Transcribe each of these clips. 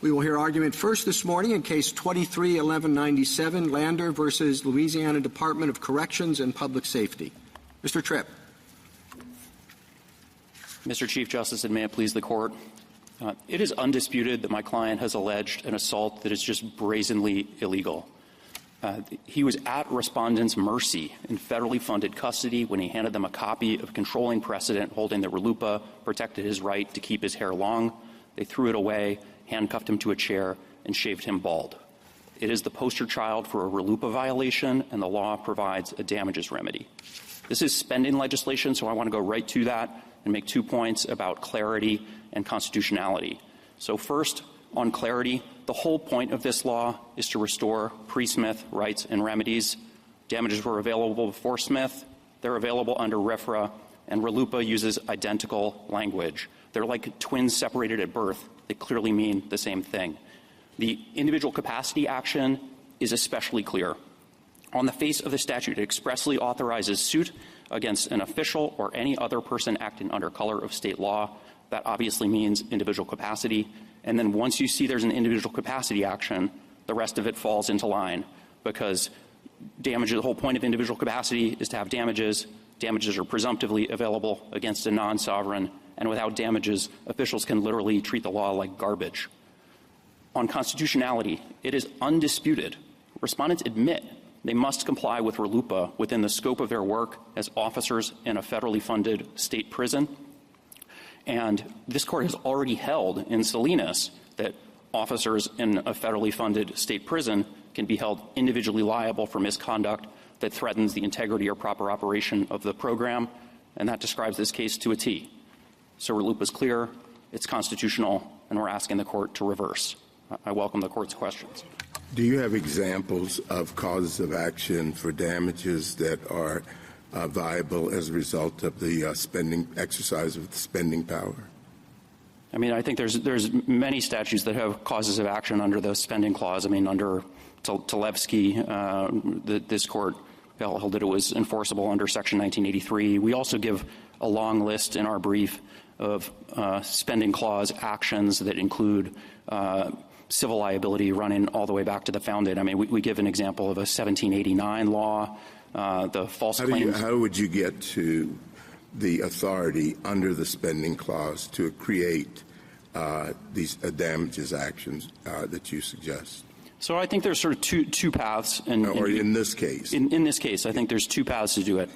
We will hear argument first this morning in Case 23-1197, Landor versus Louisiana Department of Corrections and Public Safety. Mr. Tripp. Mr. Chief Justice, and may it please the Court, it is undisputed that my client has alleged an assault that is just brazenly illegal. He was at respondents' mercy in federally funded custody when he handed them a copy of controlling precedent holding that RLUIPA protected his right to keep his hair long. They threw it away, handcuffed him to a chair, and shaved him bald. It is the poster child for a RLUIPA violation, and the law provides a damages remedy. This is spending legislation, so I want to go right to that and make 2 points about clarity and constitutionality. So first, on clarity, the whole point of this law is to restore pre-Smith rights and remedies. Damages were available before Smith. They're available under RFRA, and RLUIPA uses identical language. They're like twins separated at birth. They clearly mean the same thing. The individual capacity action is especially clear. On the face of the statute, it expressly authorizes suit against an official or any other person acting under color of state law. That obviously means individual capacity. And then once you see there's an individual capacity action, the rest of it falls into line because damages, the whole point of individual capacity is to have damages. Damages are presumptively available against a non-sovereign, and without damages, officials can literally treat the law like garbage. On constitutionality, it is undisputed. Respondents admit they must comply with RLUIPA within the scope of their work as officers in a federally funded state prison. And this Court has already held in Salinas that officers in a federally funded state prison can be held individually liable for misconduct that threatens the integrity or proper operation of the program, and that describes this case to a T. So RLUIPA is clear, it's constitutional, and we're asking the Court to reverse. I welcome the Court's questions. Do you have examples of causes of action for damages that are viable as a result of the exercise of the spending power? I mean, I think there's many statutes that have causes of action under the spending clause. I mean, under Talevsky, this Court held that it was enforceable under Section 1983. We also give a long list in our brief of spending clause actions that include civil liability running all the way back to the founding. I mean, we give an example of a 1789 law, the false claims. How would you get to the authority under the spending clause to create these damages actions that you suggest? So I think there's sort of two paths. In this case? In this case, I think there's two paths to do it.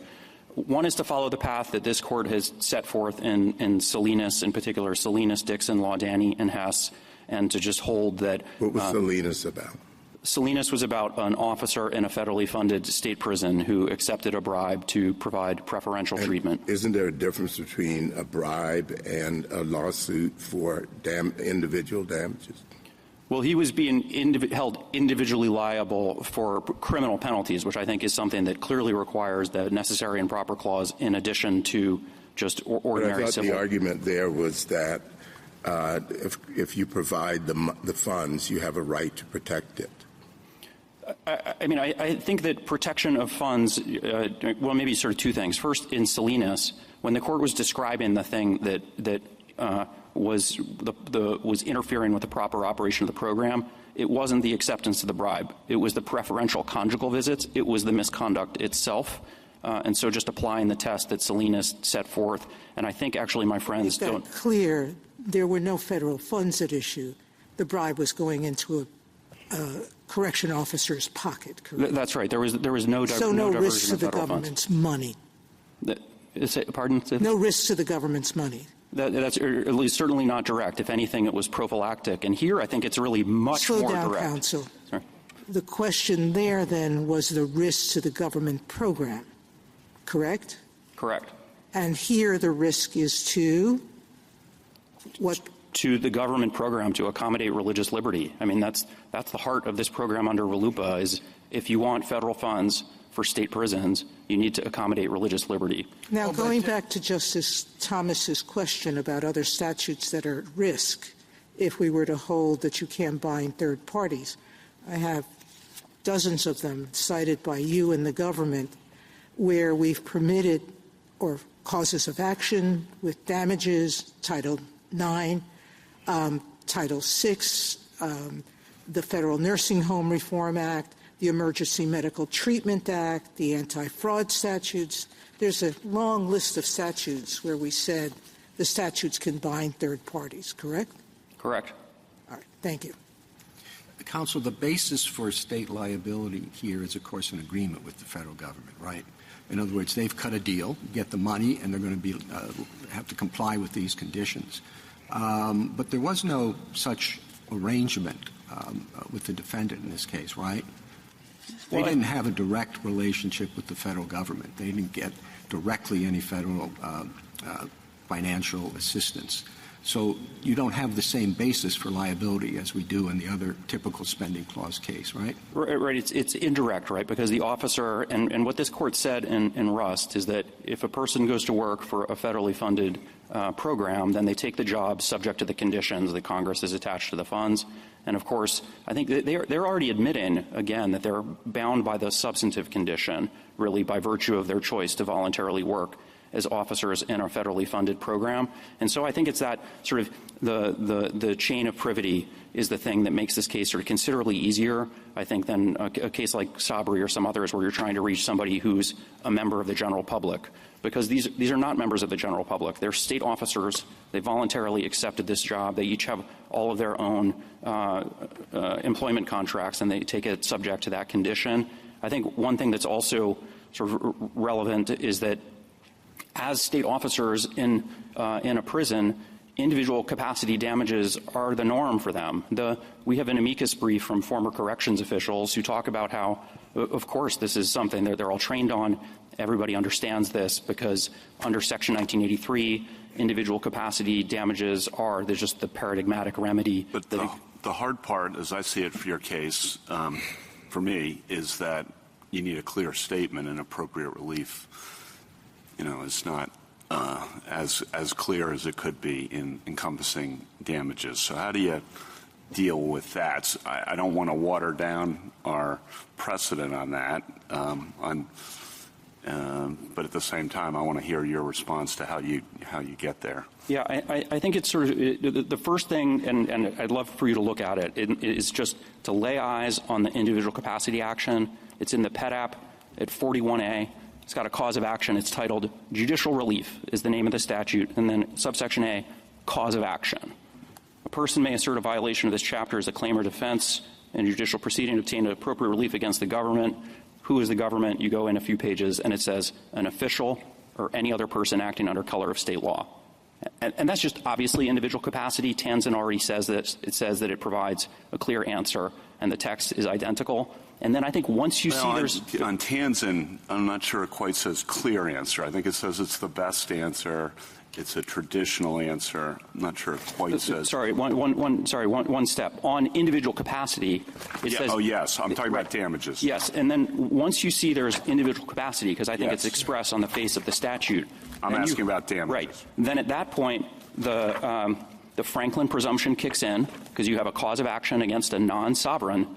One is to follow the path that this Court has set forth in Salinas, in particular Salinas, Dixon, Laudani, and Hess, and to just hold that. What was Salinas about? Salinas was about an officer in a federally funded state prison who accepted a bribe to provide preferential treatment. Isn't there a difference between a bribe and a lawsuit for individual damages? Well, he was being held individually liable for criminal penalties, which I think is something that clearly requires the necessary and proper clause in addition to just ordinary civil. But I thought the argument there was that if you provide the funds, you have a right to protect it. I mean, I think that protection of funds, well, maybe sort of two things. First, in Salinas, when the Court was describing the thing that was interfering with the proper operation of the program, it wasn't the acceptance of the bribe. It was the preferential conjugal visits. It was the misconduct itself. And so just applying the test that Salinas set forth, and I think actually my friends don't. Clear, there were no federal funds at issue. The bribe was going into a correction officer's pocket, correct? That's right. There was no so no risk to the government's money. Pardon? No risk to the government's money. That's at least certainly not direct. If anything, it was prophylactic. And here I think it's really much more direct. Slow down, counsel. Sorry. The question there then was the risk to the government program, correct? Correct. And here the risk is to what? To the government program to accommodate religious liberty. I mean, that's the heart of this program under RLUIPA is if you want federal funds for state prisons, you need to accommodate religious liberty. Now, going back to Justice Thomas's question about other statutes that are at risk, if we were to hold that you can't bind third parties, I have dozens of them cited by you and the government where we've permitted or causes of action with damages, Title IX, Title VI, the Federal Nursing Home Reform Act, the Emergency Medical Treatment Act, the anti-fraud statutes. There's a long list of statutes where we said the statutes can bind third parties, correct? Correct. All right. Thank you. Counsel, the basis for state liability here is, of course, an agreement with the federal government, right? In other words, they've cut a deal, get the money, and they're going to have to comply with these conditions. But there was no such arrangement with the defendant in this case, right? They didn't have a direct relationship with the federal government. They didn't get directly any federal financial assistance. So you don't have the same basis for liability as we do in the other typical spending clause case, right? Right. It's indirect, right? Because the officer, and what this court said in Rust is that if a person goes to work for a federally funded program, then they take the job subject to the conditions that Congress has attached to the funds. And, of course, I think they're already admitting, again, that they're bound by the substantive condition, really, by virtue of their choice to voluntarily work as officers in a federally funded program. And so I think it's that sort of the chain of privity is the thing that makes this case sort of considerably easier, I think, than a case like Sabri or some others where you're trying to reach somebody who's a member of the general public. Because these are not members of the general public. They're state officers. They voluntarily accepted this job. They each have all of their own employment contracts, and they take it subject to that condition. I think one thing that's also sort of relevant is that as state officers in a prison, individual capacity damages are the norm for them. We have an amicus brief from former corrections officials who talk about how, of course, this is something that they're all trained on. Everybody understands this because under Section 1983, individual capacity damages they're just the paradigmatic remedy. But the hard part, as I see it for your case, for me, is that you need a clear statement and appropriate relief. It's not as clear as it could be in encompassing damages. So how do you deal with that? I don't want to water down our precedent on that, but at the same time, I want to hear your response to how you get there. Yeah, I think it's sort of the first thing, and I'd love for you to look at it, is just to lay eyes on the individual capacity action. It's in the PET app at 41A. It's got a cause of action. It's titled Judicial Relief is the name of the statute, and then subsection A, cause of action. A person may assert a violation of this chapter as a claim or defense in a judicial proceeding to obtain appropriate relief against the government. Who is the government? You go in a few pages, and it says an official or any other person acting under color of state law. And that's just obviously individual capacity. Tanzan already says that. It says that it provides a clear answer, and the text is identical. And then I think once you see there's on Tanzan, I'm not sure it quite says clear answer. I think it says it's the best answer. It's a traditional answer. I'm not sure it quite says. Sorry, one step. On individual capacity, it says. Oh, yes. I'm talking about damages. Yes. And then once you see there's individual capacity, because I think it's expressed on the face of the statute. I'm asking about damages. Right. Then at that point, the Franklin presumption kicks in because you have a cause of action against a non-sovereign.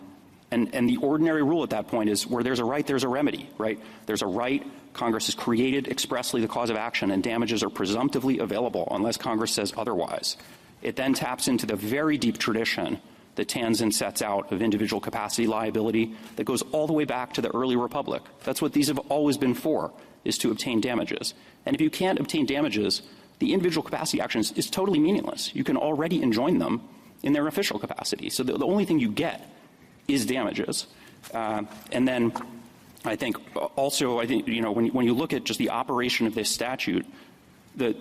And the ordinary rule at that point is where there's a right, there's a remedy, right? There's a right. Congress has created expressly the cause of action, and damages are presumptively available unless Congress says otherwise. It then taps into the very deep tradition that Tanzan sets out of individual capacity liability that goes all the way back to the early republic. That's what these have always been for, is to obtain damages. And if you can't obtain damages, the individual capacity action is totally meaningless. You can already enjoin them in their official capacity. So the only thing you get is damages. And then I think also, when you look at just the operation of this statute, the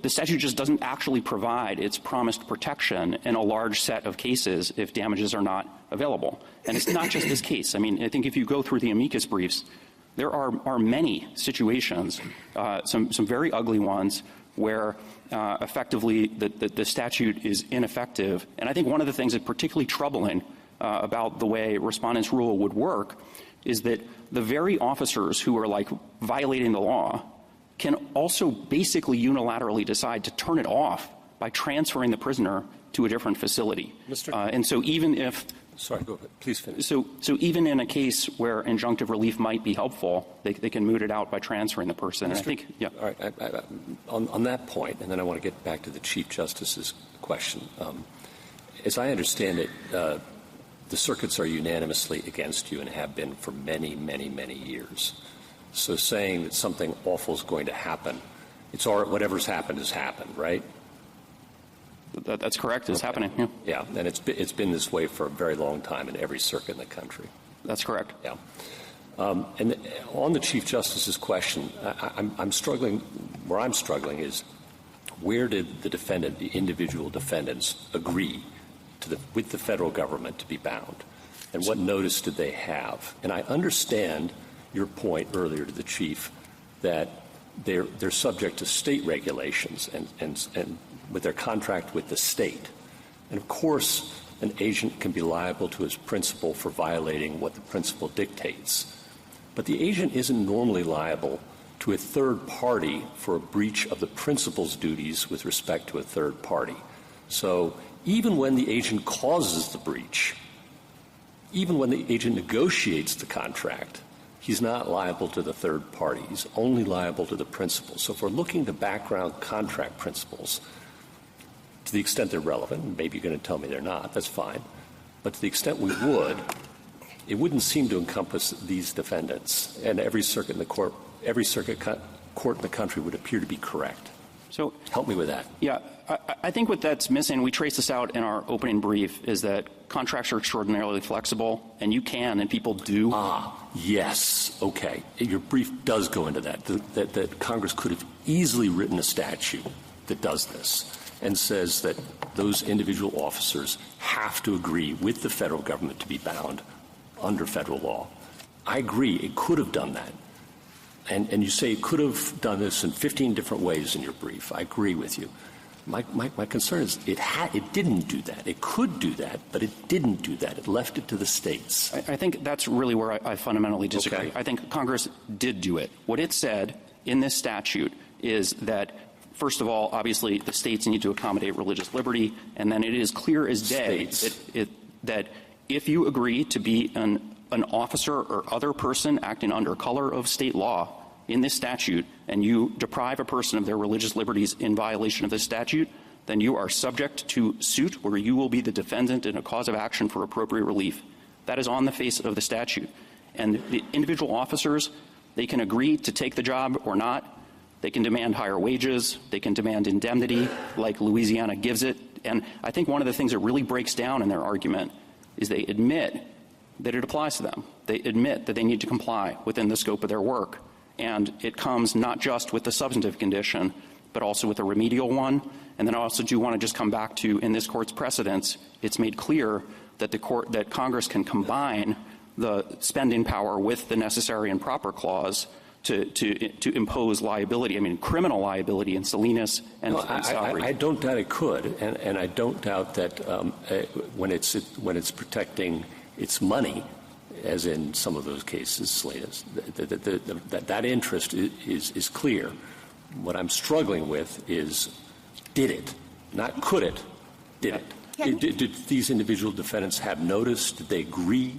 statute just doesn't actually provide its promised protection in a large set of cases if damages are not available. And it's not just this case. I mean, I think if you go through the amicus briefs, there are many situations, some very ugly ones, where effectively the statute is ineffective. And I think one of the things that's particularly troubling about the way respondents' rule would work is that the very officers who are violating the law can also basically unilaterally decide to turn it off by transferring the prisoner to a different facility. And so even if Sorry, go ahead. Please finish. So even in a case where injunctive relief might be helpful, they can moot it out by transferring the person. And I think, yeah. All right. On that point, and then I want to get back to the Chief Justice's question. as I understand it, the circuits are unanimously against you and have been for many, many, many years. So saying that something awful is going to happen, it's all, whatever's happened has happened, right? That's correct. It's happening. Yeah. Yeah, and it's been this way for a very long time in every circuit in the country. That's correct. Yeah. And on the Chief Justice's question, I'm struggling. Where I'm struggling is, where did the individual defendants agree with the federal government to be bound, and what notice did they have? And I understand your point earlier to the Chief that they're subject to state regulations and with their contract with the state. And of course, an agent can be liable to his principal for violating what the principal dictates. But the agent isn't normally liable to a third party for a breach of the principal's duties with respect to a third party. So even when the agent causes the breach, even when the agent negotiates the contract, he's not liable to the third party. He's only liable to the principal. So if we're looking to background contract principles, to the extent they're relevant, and maybe you're going to tell me they're not, that's fine, but to the extent we would, it wouldn't seem to encompass these defendants, and every circuit court in the country would appear to be correct. So help me with that. Yeah, I think what that's missing, we trace this out in our opening brief, is that contracts are extraordinarily flexible, and you can, and people do. Yes. Okay. Your brief does go into that, that Congress could have easily written a statute that does this and says that those individual officers have to agree with the federal government to be bound under federal law. I agree. It could have done that. And you say it could have done this in 15 different ways in your brief. I agree with you. My concern is it didn't do that. It could do that, but it didn't do that. It left it to the states. I think that's really where I fundamentally disagree. Okay. I think Congress did do it. What it said in this statute is that, first of all, obviously the states need to accommodate religious liberty, and then it is clear as day that if you agree to be an officer or other person acting under color of state law in this statute, and you deprive a person of their religious liberties in violation of this statute, then you are subject to suit where you will be the defendant in a cause of action for appropriate relief. That is on the face of the statute. And the individual officers, they can agree to take the job or not. They can demand higher wages. They can demand indemnity like Louisiana gives it. And I think one of the things that really breaks down in their argument is they admit that it applies to them. They admit that they need to comply within the scope of their work. And it comes not just with the substantive condition, but also with a remedial one. And then I also do want to just come back to, in this Court's precedents, it's made clear that that Congress can combine the spending power with the necessary and proper clause to impose liability. I mean, criminal liability in Salinas and Sabri. I don't doubt it could, and I don't doubt that when it's protecting its money, as in some of those cases, Salinas, that interest is clear. What I'm struggling with is, did it? Not could it, did it? Did these individual defendants have notice? Did they agree?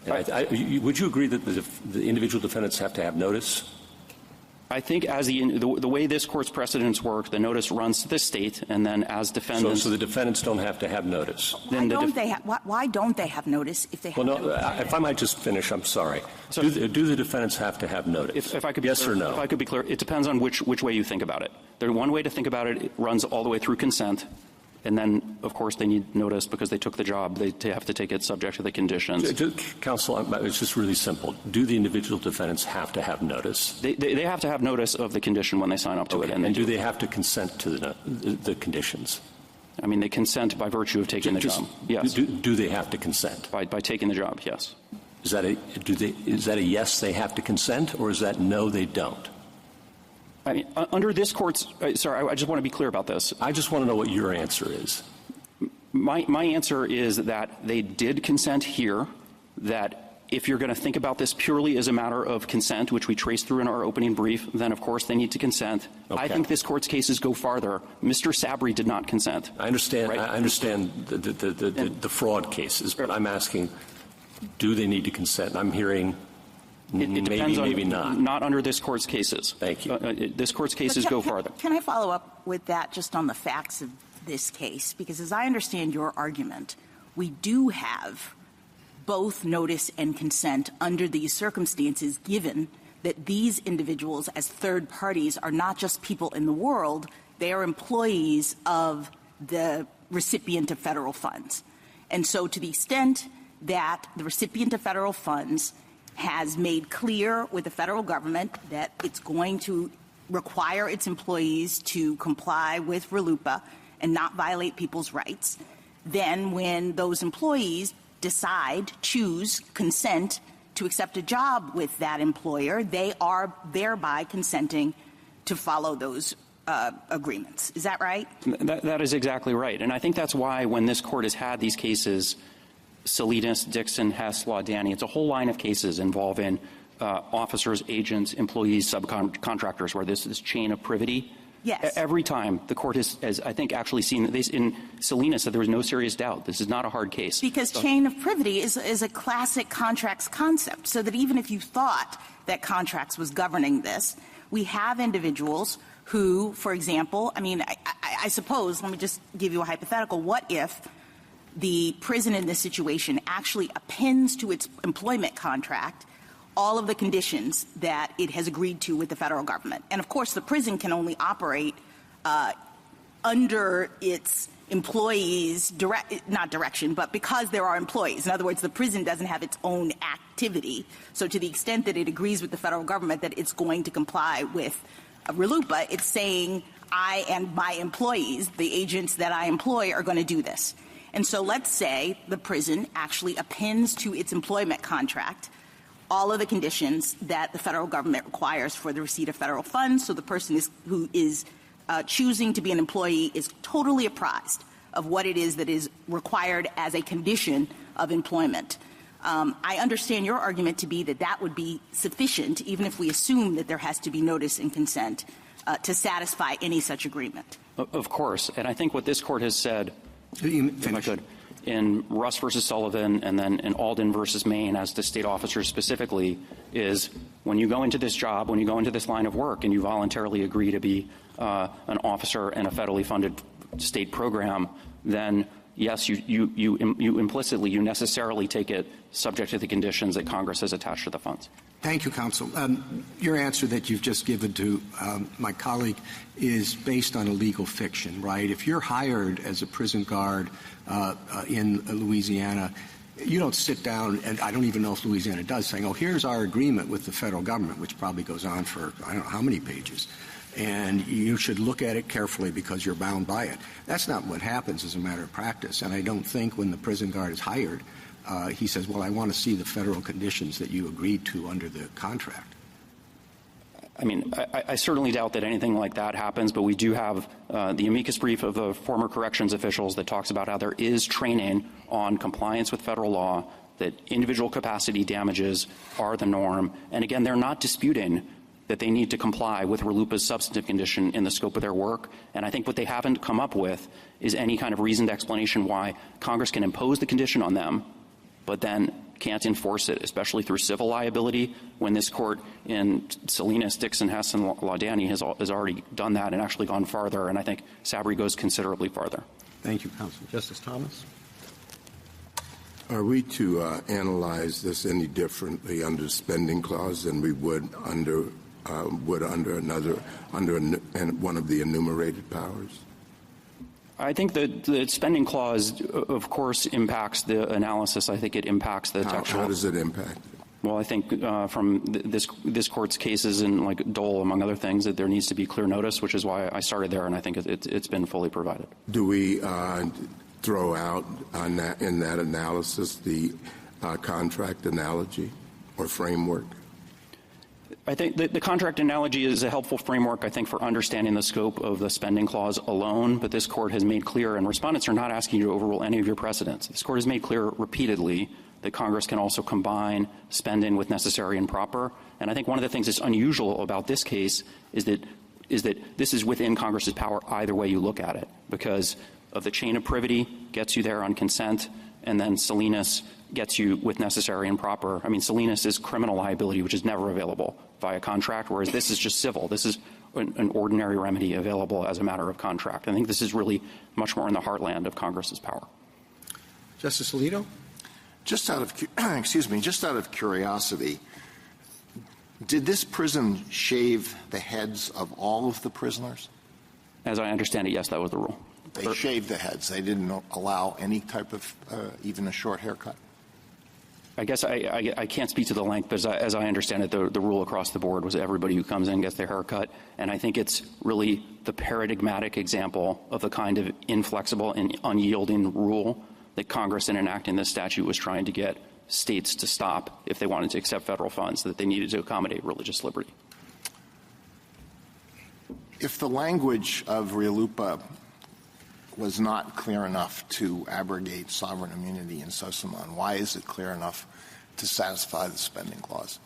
Would you agree that the individual defendants have to have notice? I think as the way this Court's precedents work, the notice runs to the state, and then as defendants... So the defendants don't have to have notice? Why don't they have notice if they have notice? If I might just finish, I'm sorry. Do the defendants have to have notice? If I could be yes clear, or no? If I could be clear, it depends on which way you think about it. There's one way to think about it. It runs all the way through consent. And then, of course, they need notice because they took the job. They have to take it subject to the conditions. Counsel, it's just really simple. Do the individual defendants have to have notice? They have to have notice of the condition when they sign up to it. And do they have to consent to the conditions? I mean, they consent by virtue of taking the job. Yes. Do they have to consent? By taking the job, yes. Is that a yes, they have to consent, or is that no, they don't? I mean, under this Court's sorry, I just want to be clear about this. I just want to know what your answer is. My answer is that they did consent here, that if you're going to think about this purely as a matter of consent, which we traced through in our opening brief, then, of course, they need to consent. Okay. I think this Court's cases go farther. Mr. Sabri did not consent. I understand. Right? I understand the fraud cases, but I'm asking, do they need to consent? I'm hearing... It depends maybe not. Not under this Court's cases. Thank you. This Court's cases go farther. Can I follow up with that just on the facts of this case? Because as I understand your argument, we do have both notice and consent under these circumstances, given that these individuals as third parties are not just people in the world, they are employees of the recipient of federal funds. And so to the extent that the recipient of federal funds has made clear with the federal government that it's going to require its employees to comply with RLUIPA and not violate people's rights, then when those employees choose, consent to accept a job with that employer, they are thereby consenting to follow those agreements. Is that right? That is exactly right. And I think that's why when this court has had these cases, Salinas, Dixon, Hess, Laudani, it's a whole line of cases involving officers, agents, employees, subcontractors, where this chain of privity. Yes. Every time the court has I think, actually seen this in Salinas that there was no serious doubt. This is not a hard case. Because chain of privity is a classic contracts concept, so that even if you thought that contracts was governing this, we have individuals who, for example, I suppose, let me just give you a hypothetical. What if the prison in this situation actually appends to its employment contract all of the conditions that it has agreed to with the federal government? And of course, the prison can only operate under its employees' not direction, but because there are employees. In other words, the prison doesn't have its own activity. So to the extent that it agrees with the federal government that it's going to comply with RLUIPA, it's saying I and my employees, the agents that I employ, are going to do this. And so let's say the prison actually appends to its employment contract all of the conditions that the federal government requires for the receipt of federal funds. So the person who is choosing to be an employee is totally apprised of what it is that is required as a condition of employment. I understand your argument to be that that would be sufficient, even if we assume that there has to be notice and consent to satisfy any such agreement. Of course. And I think what this court has said, if I could, in Russ versus Sullivan and then in Alden versus Maine as to state officers specifically, is when you go into this job, when you go into this line of work and you voluntarily agree to be an officer in a federally funded state program, then yes, you implicitly, you necessarily take it subject to the conditions that Congress has attached to the funds. Thank you, counsel. Your answer that you've just given to my colleague is based on a legal fiction, right? If you're hired as a prison guard in Louisiana, you don't sit down, and I don't even know if Louisiana does, saying, oh, here's our agreement with the federal government, which probably goes on for I don't know how many pages. And you should look at it carefully because you're bound by it. That's not what happens as a matter of practice. And I don't think when the prison guard is hired, he says, well, I want to see the federal conditions that you agreed to under the contract. I certainly doubt that anything like that happens, but we do have the amicus brief of the former corrections officials that talks about how there is training on compliance with federal law, that individual capacity damages are the norm. And again, they're not disputing that they need to comply with RLUIPA's substantive condition in the scope of their work. And I think what they haven't come up with is any kind of reasoned explanation why Congress can impose the condition on them, but then can't enforce it, especially through civil liability, when this court in Salinas, Dixon, Hess, and Laudani has already done that and actually gone farther. And I think Sabry goes considerably farther. Thank you, counsel. Justice Thomas? Are we to analyze this any differently under spending clause than we would under one of the enumerated powers? I think that the spending clause, of course, impacts the analysis. I think it impacts the textual. How does it impact? Well, I think from this court's cases and like Dole, among other things, that there needs to be clear notice, which is why I started there, and I think it's been fully provided. Do we throw out in that analysis the contract analogy or framework? I think the contract analogy is a helpful framework, I think, for understanding the scope of the spending clause alone, but this court has made clear, and respondents are not asking you to overrule any of your precedents. This court has made clear repeatedly that Congress can also combine spending with necessary and proper. And I think one of the things that's unusual about this case is that this is within Congress's power either way you look at it, because of the chain of privity gets you there on consent, and then Salinas gets you with necessary and proper. Salinas is criminal liability, which is never available via contract, whereas this is just civil. This is an ordinary remedy available as a matter of contract. I think this is really much more in the heartland of Congress's power. Justice Alito? Just out of curiosity, did this prison shave the heads of all of the prisoners? As I understand it, yes, that was the rule. They shaved the heads. They didn't allow any type of even a short haircut? I guess I can't speak to the length, but as I understand it, the rule across the board was everybody who comes in gets their haircut. And I think it's really the paradigmatic example of the kind of inflexible and unyielding rule that Congress, in enacting this statute, was trying to get states to stop if they wanted to accept federal funds, that they needed to accommodate religious liberty. If the language of RLUIPA was not clear enough to abrogate sovereign immunity in Sossamon, why is it clear enough to satisfy the spending clause?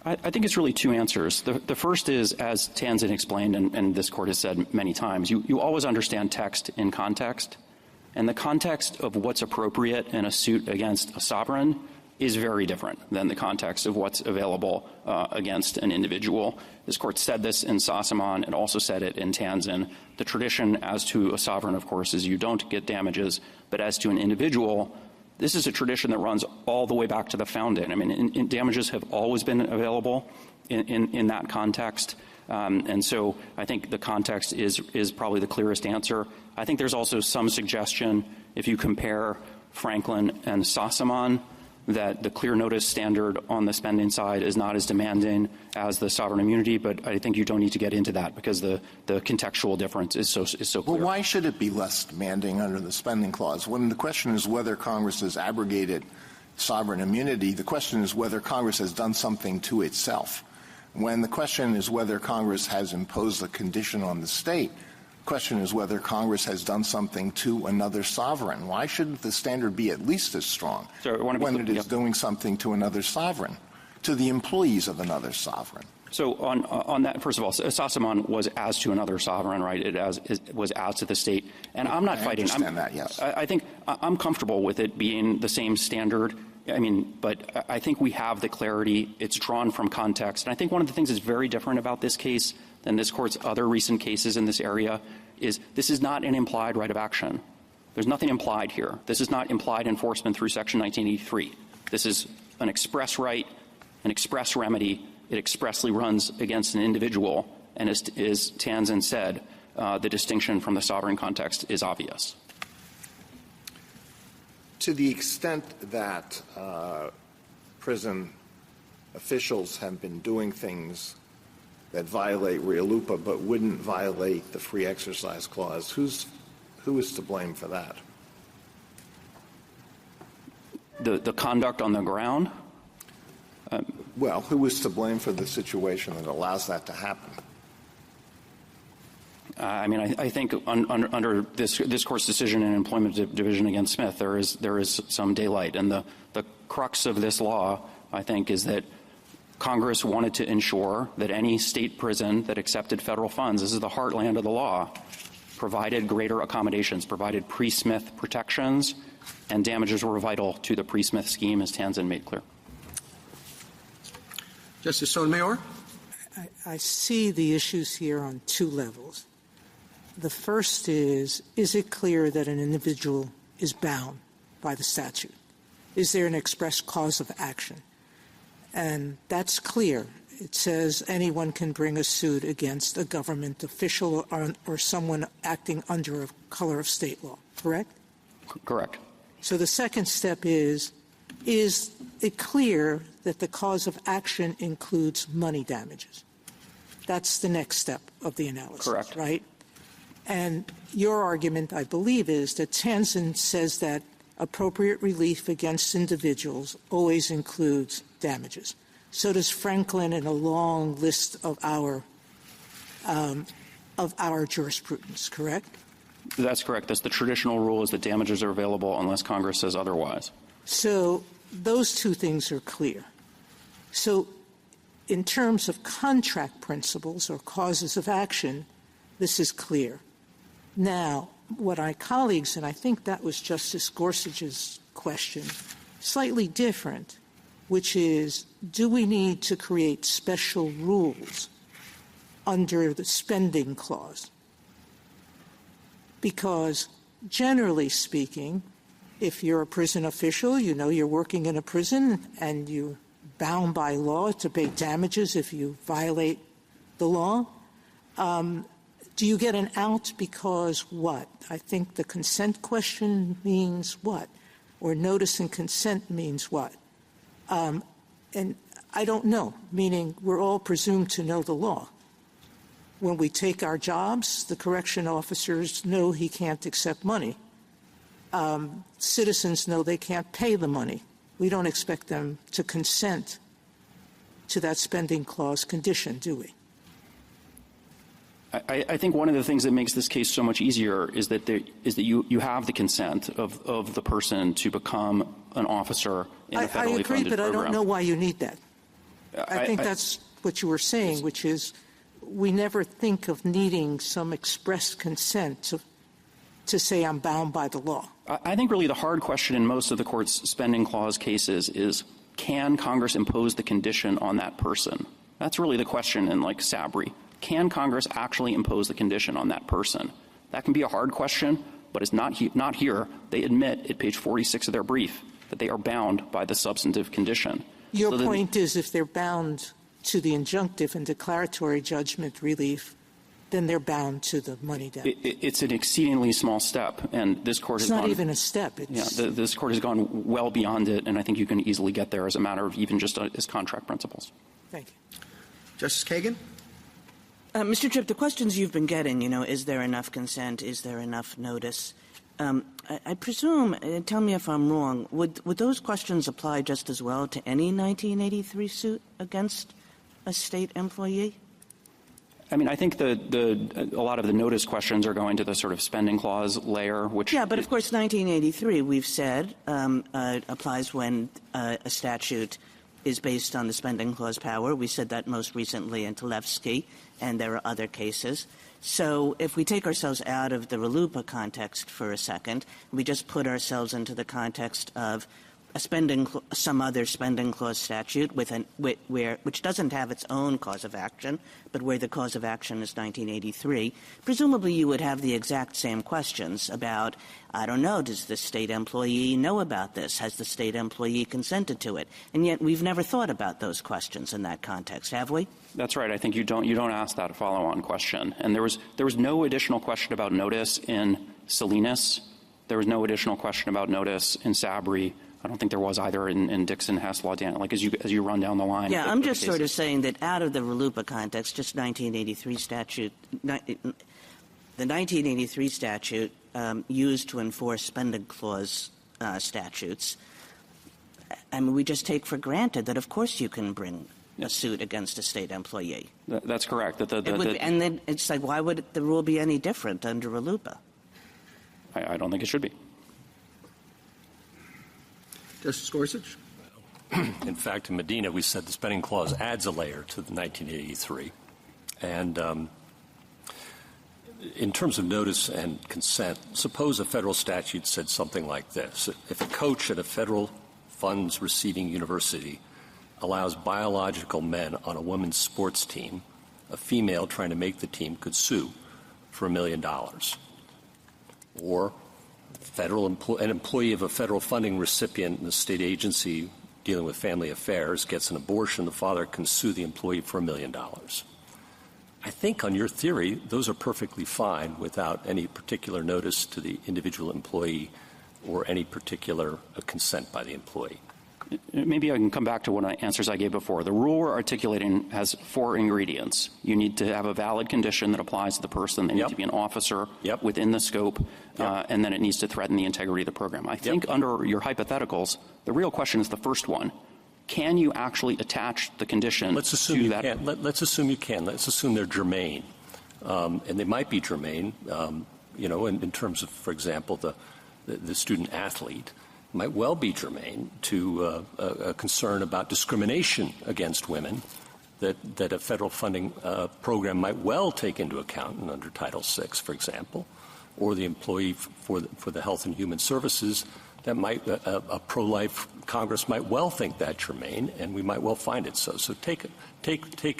I think it's really two answers. The first is, as Tanzin explained, and this Court has said many times, you always understand text in context. And the context of what's appropriate in a suit against a sovereign is very different than the context of what's available against an individual. This Court said this in Sossamon and also said it in Tanzin. The tradition as to a sovereign, of course, is you don't get damages, but as to an individual, this is a tradition that runs all the way back to the founding. I mean, damages have always been available in that context. And so I think the context is probably the clearest answer. I think there's also some suggestion, if you compare Franklin and Sossamon, that the clear notice standard on the spending side is not as demanding as the sovereign immunity, but I think you don't need to get into that because the contextual difference is so clear. Well, why should it be less demanding under the spending clause? When the question is whether Congress has abrogated sovereign immunity, the question is whether Congress has done something to itself. When the question is whether Congress has imposed a condition on the state, the question is whether Congress has done something to another sovereign. Why shouldn't the standard be at least as strong when it is doing something to another sovereign, to the employees of another sovereign? So on that, first of all, Sossamon was as to another sovereign, right? It was as to the state. And I'm not fighting. I understand that, yes. I think I'm comfortable with it being the same standard. I mean, but I think we have the clarity. It's drawn from context. And I think one of the things that's very different about this case than this Court's other recent cases in this area is this is not an implied right of action. There's nothing implied here. This is not implied enforcement through Section 1983. This is an express right, an express remedy. It expressly runs against an individual. And as Tanzin said, the distinction from the sovereign context is obvious. To the extent that prison officials have been doing things that violate RLUIPA but wouldn't violate the free exercise clause, who is to blame for that? The conduct on the ground? Well, who is to blame for the situation that allows that to happen? I mean, I think under this Court's decision in Employment Division against Smith, there is some daylight. And the crux of this law, I think, is that Congress wanted to ensure that any state prison that accepted federal funds, this is the heartland of the law, provided greater accommodations, provided pre-Smith protections, and damages were vital to the pre-Smith scheme, as Tanzin made clear. Justice Sotomayor? I see the issues here on two levels. The first is it clear that an individual is bound by the statute? Is there an express cause of action? And that's clear. It says anyone can bring a suit against a government official or someone acting under a color of state law, correct? Correct. So the second step is it clear that the cause of action includes money damages? That's the next step of the analysis, correct, right? And your argument, I believe, is that Tanzin says that appropriate relief against individuals always includes damages. So does Franklin in a long list of our jurisprudence, correct? That's correct. That's the traditional rule, is that damages are available unless Congress says otherwise. So those two things are clear. So in terms of contract principles or causes of action, this is clear. Now, what our colleagues, and I think that was Justice Gorsuch's question, slightly different, which is, do we need to create special rules under the spending clause. Because generally speaking, if you're a prison official, you know you're working in a prison and you're bound by law to pay damages if you violate the law. Do you get an out because what? I think the consent question means what? Or notice and consent means what? And I don't know, meaning we're all presumed to know the law. When we take our jobs, the correction officers know he can't accept money. Citizens know they can't pay the money. We don't expect them to consent to that spending clause condition, do we? I think one of the things that makes this case so much easier is that you have the consent of the person to become an officer in a federally funded program. I agree, but I don't know why you need that. I think that's what you were saying, which is we never think of needing some express consent to say I'm bound by the law. I think really the hard question in most of the court's spending clause cases is, can Congress impose the condition on that person? That's really the question in, like, Sabry. Can Congress actually impose the condition on that person? That can be a hard question, but it's not here. They admit at page 46 of their brief that they are bound by the substantive condition. Your point is if they're bound to the injunctive and declaratory judgment relief, then they're bound to the money debt. It's an exceedingly small step, and this court has gone— It's not even a step. This court has gone well beyond it, and I think you can easily get there as a matter of even just as contract principles. Thank you. Justice Kagan? Mr. Tripp, the questions you've been getting, is there enough consent? Is there enough notice? I presume, tell me if I'm wrong, would those questions apply just as well to any 1983 suit against a state employee? I mean, I think a lot of the notice questions are going to the sort of spending clause layer, which— Yeah, but of course 1983, we've said, applies when a statute is based on the spending clause power. We said that most recently in Tlefsky, and there are other cases. So if we take ourselves out of the RLUIPA context for a second, we just put ourselves into the context of some other spending clause statute which doesn't have its own cause of action, but where the cause of action is 1983, presumably you would have the exact same questions about, I don't know, does the state employee know about this? Has the state employee consented to it? And yet we've never thought about those questions in that context, have we? That's right. I think you don't ask that follow-on question. And there was no additional question about notice in Salinas. There was no additional question about notice in Sabry. I don't think there was either in Dixon, Hess, Laudana, like as you run down the line. Yeah, I'm just sort of saying that out of the RLUIPA context, just 1983 statute, the 1983 statute used to enforce spending clause statutes, I mean, we just take for granted that of course you can bring a suit against a state employee. That's correct. And then it's like, why would the rule be any different under RLUIPA? I don't think it should be. Justice Gorsuch? In fact, in Medina, we said the spending clause adds a layer to the 1983. And in terms of notice and consent, suppose a federal statute said something like this. If a coach at a federal funds receiving university allows biological men on a women's sports team, a female trying to make the team could sue for $1 million. Or an employee of a federal funding recipient in a state agency dealing with family affairs gets an abortion, the father can sue the employee for $1 million. I think on your theory, those are perfectly fine without any particular notice to the individual employee or any particular consent by the employee. Maybe I can come back to one of the answers I gave before. The rule we're articulating has 4 ingredients. You need to have a valid condition that applies to the person. They need to be an officer within the scope, and then it needs to threaten the integrity of the program. I think under your hypotheticals, the real question is the first one. Can you actually attach the condition Let's assume to that? Let's assume you can. Let's assume they're germane. And they might be germane, in terms of, for example, the student athlete. Might well be germane to a concern about discrimination against women that a federal funding program might well take into account under Title VI, for example, or the employee for the Health and Human Services that might a pro-life Congress might well think that germane, and we might well find it so. So take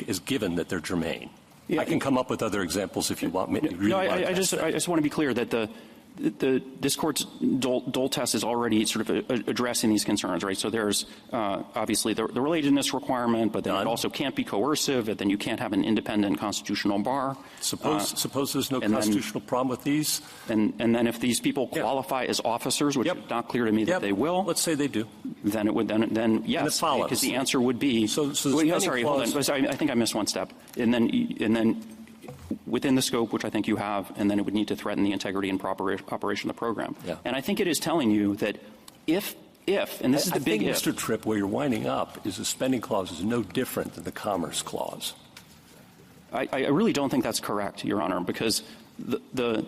as given that they're germane. I can come up with other examples if you want me. I just want to be clear that this court's Dole test is already sort of addressing these concerns, right? So there's obviously the relatedness requirement, but then it also can't be coercive, and then you can't have an independent constitutional bar. Suppose there's no constitutional problem with these. And then if these people qualify as officers, which is not clear to me that they will. Let's say they do. Then it would then yes, and it follows. Because the answer would be. Hold on. Sorry, I think I missed one step. And then within the scope, which I think you have, and then it would need to threaten the integrity and proper operation of the program. Yeah. And I think it is telling you that if, and this is the big if. Mr. Tripp, where you're winding up is the spending clause is no different than the commerce clause. I really don't think that's correct, Your Honor, because the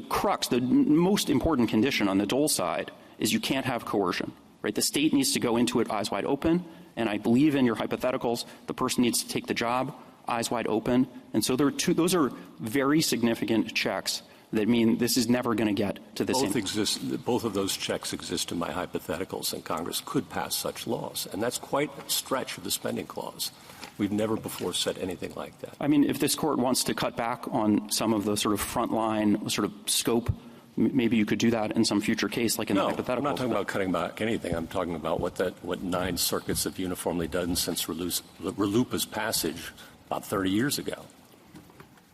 crux, the most important condition on the Dole side is you can't have coercion, right? The state needs to go into it eyes wide open, and I believe in your hypotheticals, the person needs to take the job eyes wide open. And so those are very significant checks that mean this is never going to get to the same. Both of those checks exist in my hypotheticals, and Congress could pass such laws. And that's quite a stretch of the spending clause. We've never before said anything like that. I mean, if this court wants to cut back on some of the sort of frontline sort of scope, maybe you could do that in some future case, like in the hypotheticals. I'm not talking about cutting back anything. I'm talking about what 9 circuits have uniformly done since RLUIPA's passage about 30 years ago.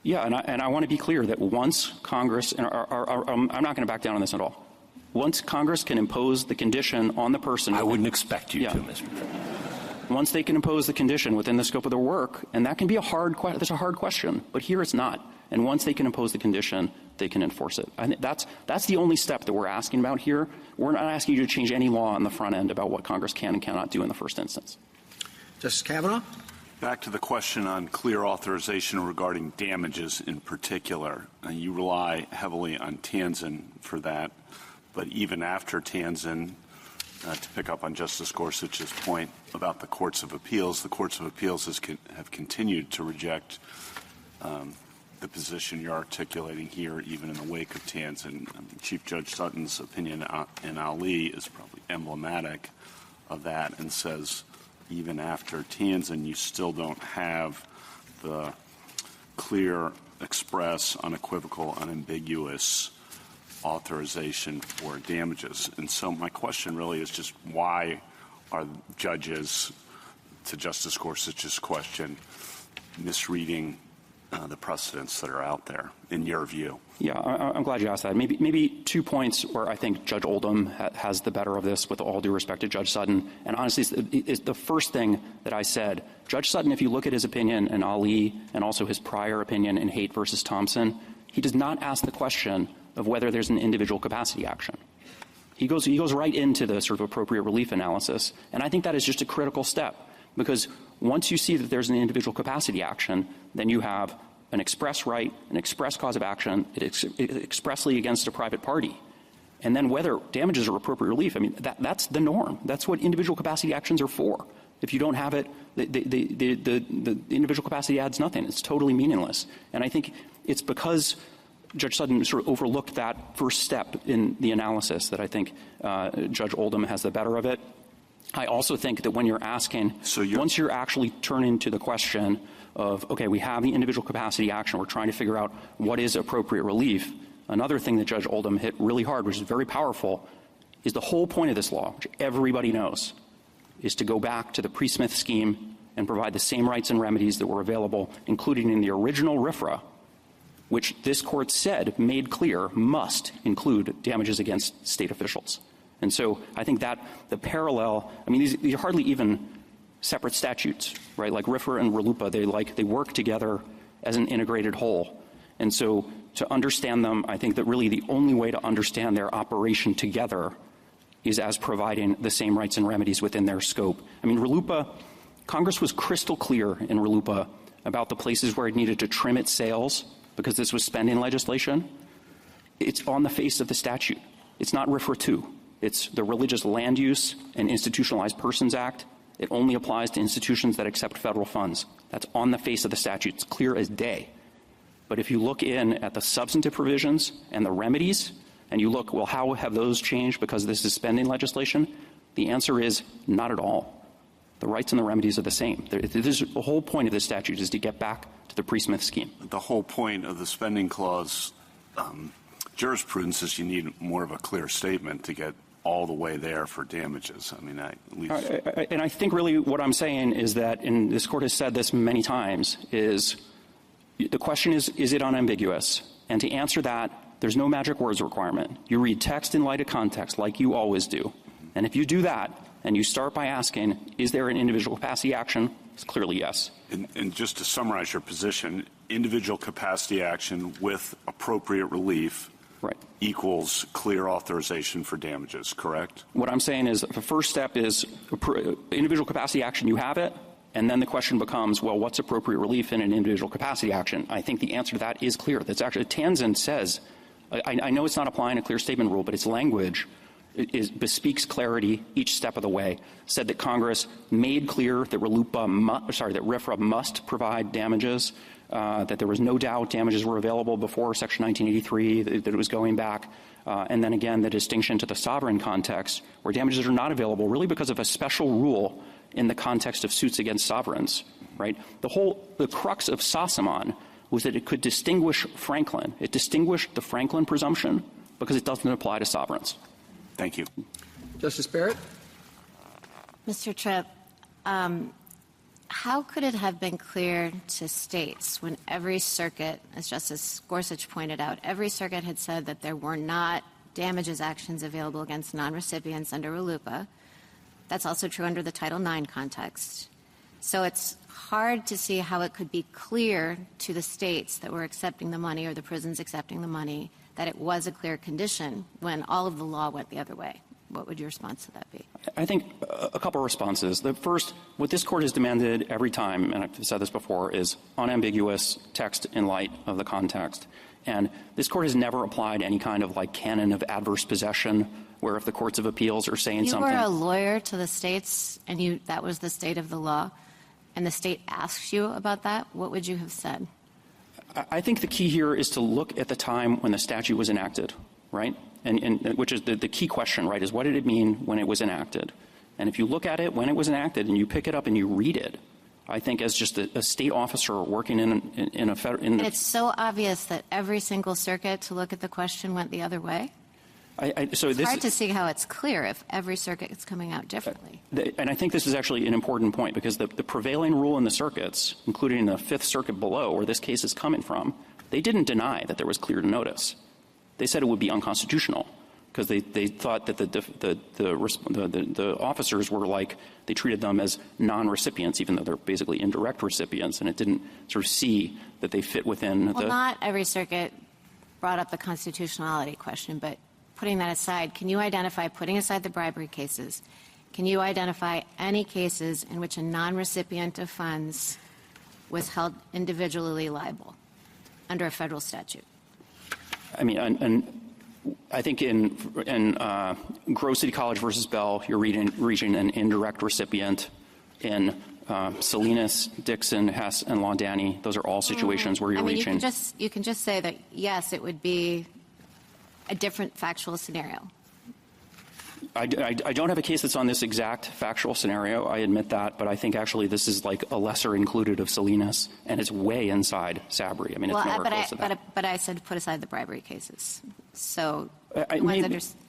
Yeah, and I want to be clear that once Congress, and I'm not going to back down on this at all. Once Congress can impose the condition on the person. I wouldn't expect you to, Mr. Chairman. Once they can impose the condition within the scope of their work, and that can be that's a hard question, but here it's not. And once they can impose the condition, they can enforce it. I think that's the only step that we're asking about here. We're not asking you to change any law on the front end about what Congress can and cannot do in the first instance. Justice Kavanaugh? Back to the question on clear authorization regarding damages in particular. You rely heavily on Tanzen for that, but even after Tanzen, to pick up on Justice Gorsuch's point about the courts of appeals have continued to reject the position you're articulating here, even in the wake of Tanzen. Chief Judge Sutton's opinion in Ali is probably emblematic of that and says, even after Tanzen, you still don't have the clear, express, unequivocal, unambiguous authorization for damages. And so my question really is just why are judges, to Justice Gorsuch's question, misreading the precedents that are out there, in your view? Yeah, I'm glad you asked that. Maybe 2 points where I think Judge Oldham has the better of this, with all due respect to Judge Sutton. And honestly, it's the first thing that I said. Judge Sutton, if you look at his opinion in Ali and also his prior opinion in Haight versus Thompson, he does not ask the question of whether there's an individual capacity action. He goes right into the sort of appropriate relief analysis. And I think that is just a critical step, because once you see that there's an individual capacity action, then you have an express right, an express cause of action, expressly against a private party. And then whether damages are appropriate relief, I mean, that's the norm. That's what individual capacity actions are for. If you don't have it, the individual capacity adds nothing. It's totally meaningless. And I think it's because Judge Sutton sort of overlooked that first step in the analysis that I think Judge Oldham has the better of it. I also think that when you're asking, once you're actually turning to the question of, okay, we have the individual capacity action, we're trying to figure out what is appropriate relief, another thing that Judge Oldham hit really hard, which is very powerful, is the whole point of this law, which everybody knows, is to go back to the pre-Smith scheme and provide the same rights and remedies that were available, including in the original RFRA, which this court said, made clear, must include damages against state officials. And so I think that the parallel, I mean, these are hardly even separate statutes, right? Like RFRA and RLUIPA, they work together as an integrated whole. And so to understand them, I think that really the only way to understand their operation together is as providing the same rights and remedies within their scope. I mean, RLUIPA, Congress was crystal clear in RLUIPA about the places where it needed to trim its sails because this was spending legislation. It's on the face of the statute. It's not RFRA 2. It's the Religious Land Use and Institutionalized Persons Act. It only applies to institutions that accept federal funds. That's on the face of the statute. It's clear as day. But if you look in at the substantive provisions and the remedies, and you look, well, how have those changed because this is spending legislation? The answer is not at all. The rights and the remedies are the same. The whole point of this statute is to get back to the pre-Smith scheme. The whole point of the spending clause jurisprudence is you need more of a clear statement to get all the way there for damages. I mean, and I think really what I'm saying is that, and this Court has said this many times, is the question is it unambiguous? And to answer that, there's no magic words requirement. You read text in light of context like you always do. And if you do that, and you start by asking, is there an individual capacity action? It's clearly yes. And just to summarize your position, individual capacity action with appropriate relief equals clear authorization for damages, correct? What I'm saying is the first step is individual capacity action, you have it, and then the question becomes, well, what's appropriate relief in an individual capacity action? I think the answer to that is clear. That's actually, Tanzan says, I know it's not applying a clear statement rule, but its language bespeaks clarity each step of the way, said that Congress made clear that RFRA must provide damages, that there was no doubt damages were available before Section 1983, that it was going back, and then again the distinction to the sovereign context where damages are not available really because of a special rule in the context of suits against sovereigns, right? The crux of Sassamon was that it could distinguish Franklin. It distinguished the Franklin presumption because it doesn't apply to sovereigns. Thank you. Justice Barrett? Mr. Tripp, how could it have been clear to states when every circuit, as Justice Gorsuch pointed out, every circuit had said that there were not damages actions available against non-recipients under RLUIPA? That's also true under the Title IX context. So it's hard to see how it could be clear to the states that were accepting the money or the prisons accepting the money that it was a clear condition when all of the law went the other way. What would your response to that be? I think a couple of responses. The first, what this Court has demanded every time, and I've said this before, is unambiguous text in light of the context. And this Court has never applied any kind of like canon of adverse possession where if the courts of appeals are saying something. You were a lawyer to the states and that was the state of the law, and the state asks you about that, what would you have said? I think the key here is to look at the time when the statute was enacted, right? And which is the key question, right, is what did it mean when it was enacted? And if you look at it when it was enacted and you pick it up and you read it, I think as just a state officer working in a federal. And it's so obvious that every single circuit to look at the question went the other way. It's hard to see how it's clear if every circuit is coming out differently. And I think this is actually an important point because the prevailing rule in the circuits, including the Fifth Circuit below where this case is coming from, they didn't deny that there was clear notice. They said it would be unconstitutional because they thought that the officers were like they treated them as non-recipients even though they're basically indirect recipients, and it didn't sort of see that they fit within Well, not every circuit brought up the constitutionality question, but putting that aside, can you identify, putting aside the bribery cases, can you identify any cases in which a non-recipient of funds was held individually liable under a federal statute? I mean, and I think in Grove City College versus Bell, you're reaching an indirect recipient. In Salinas, Dixon, Hess, and Laudani, those are all situations where you're reaching. You can just say that, yes, it would be a different factual scenario. I don't have a case that's on this exact factual scenario. I admit that, but I think actually this is like a lesser included of Salinas, and it's way inside Sabry. I mean, it's nowhere close to that. But I said put aside the bribery cases. So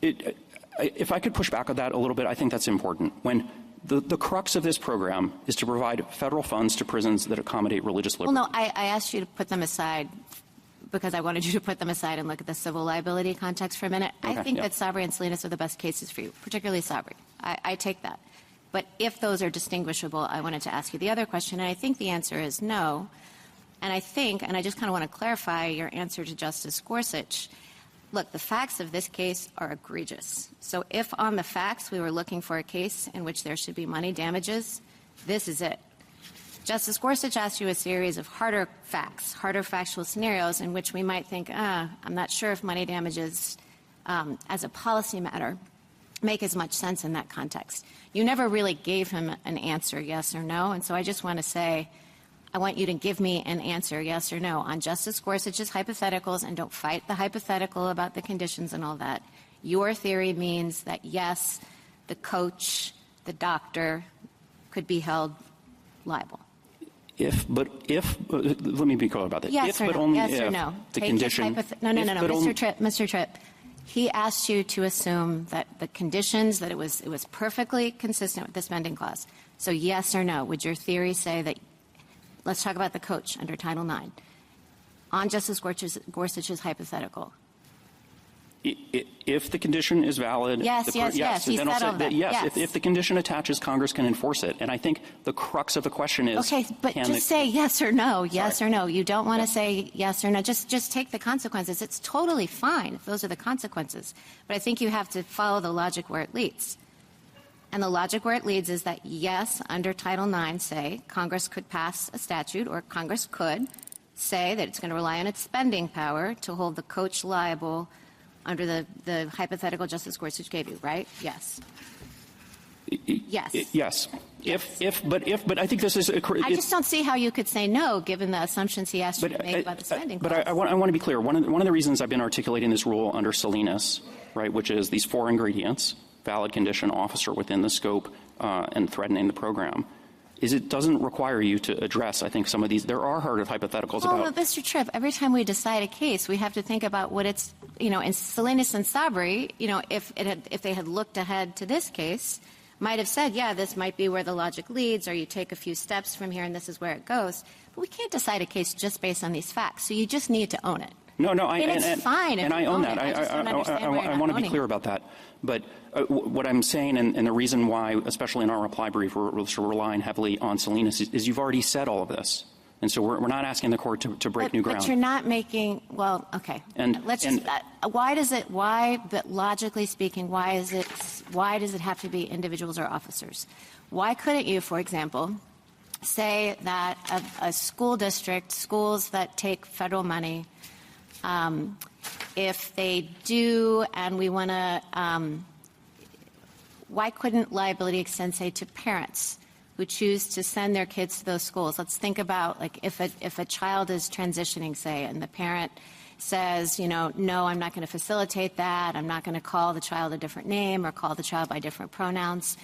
if I could push back on that a little bit, I think that's important. When the crux of this program is to provide federal funds to prisons that accommodate religious liberty. Well, no, I asked you to put them aside because I wanted you to put them aside and look at the civil liability context for a minute. Okay, I think that Sabry and Salinas are the best cases for you, particularly Sabry. I take that. But if those are distinguishable, I wanted to ask you the other question, and I think the answer is no. And I think, and I just kind of want to clarify your answer to Justice Gorsuch, look, the facts of this case are egregious. So if on the facts we were looking for a case in which there should be money damages, this is it. Justice Gorsuch asked you a series of harder facts, harder factual scenarios in which we might think, I'm not sure if money damages as a policy matter make as much sense in that context. You never really gave him an answer, yes or no, and so I just want to say I want you to give me an answer, yes or no, on Justice Gorsuch's hypotheticals, and don't fight the hypothetical about the conditions and all that. Your theory means that, yes, the coach, the doctor, could be held liable? Let me be clear about that. Yes if, or but no? only yes if or no? The Take condition. No, Mr. Tripp. He asked you to assume that the conditions, that it was perfectly consistent with the spending clause. So yes or no? Would your theory say that, let's talk about the coach under Title IX, on Justice Gorsuch's hypothetical? If the condition is valid, yes. He said all that. Yes. If the condition attaches, Congress can enforce it. And I think the crux of the question is, okay, but just say yes or no. Yes or no. You don't want to say yes or no. Just take the consequences. It's totally fine if those are the consequences. But I think you have to follow the logic where it leads. And the logic where it leads is that, yes, under Title IX, say, Congress could pass a statute, or Congress could say that it's going to rely on its spending power to hold the coach liable under the hypothetical Justice Gorsuch gave you, right? Yes. Yes. But I think this is. I just don't see how you could say no, given the assumptions he asked you to make about the spending clause. But I want to be clear. One of the reasons I've been articulating this rule under Salinas, right, which is these 4 ingredients: valid condition, officer within the scope, and threatening the program, is it doesn't require you to address, I think, some of these. There are harder hypotheticals about. Well, Mr. Tripp, every time we decide a case, we have to think about what it's, in Salinas and Sabri, if they had looked ahead to this case, might have said, yeah, this might be where the logic leads, or you take a few steps from here and this is where it goes. But we can't decide a case just based on these facts. So you just need to own it. No, it's fine. And I own that. I want to be clear about that. But what I'm saying, and the reason why, especially in our reply brief, we're relying heavily on Salinas, is you've already said all of this. And so we're not asking the court to break new ground. But you're not making, well, okay. But logically speaking, why does it have to be individuals or officers? Why couldn't you, for example, say that a school district, schools that take federal money, if they do, and we want to, why couldn't liability extend, say, to parents who choose to send their kids to those schools? Let's think about, like, if a child is transitioning, say, and the parent says, no, I'm not going to facilitate that. I'm not going to call the child a different name or call the child by different pronouns.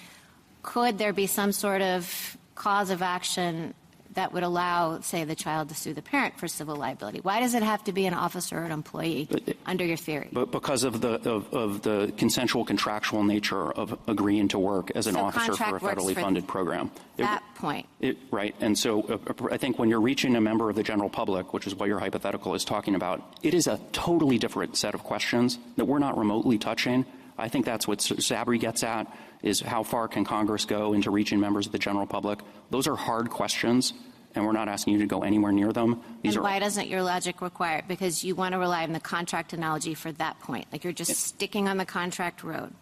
Could there be some sort of cause of action that would allow, say, the child to sue the parent for civil liability? Why does it have to be an officer or an employee under your theory? But because of the consensual contractual nature of agreeing to work as an officer for a federally funded program. That point. Right. And so I think when you're reaching a member of the general public, which is what your hypothetical is talking about, it is a totally different set of questions that we're not remotely touching. I think that's what Sabri gets at, is how far can Congress go into reaching members of the general public? Those are hard questions, and we're not asking you to go anywhere near them. Why doesn't your logic require it? Because you want to rely on the contract analogy for that point. Like you're just sticking on the contract road.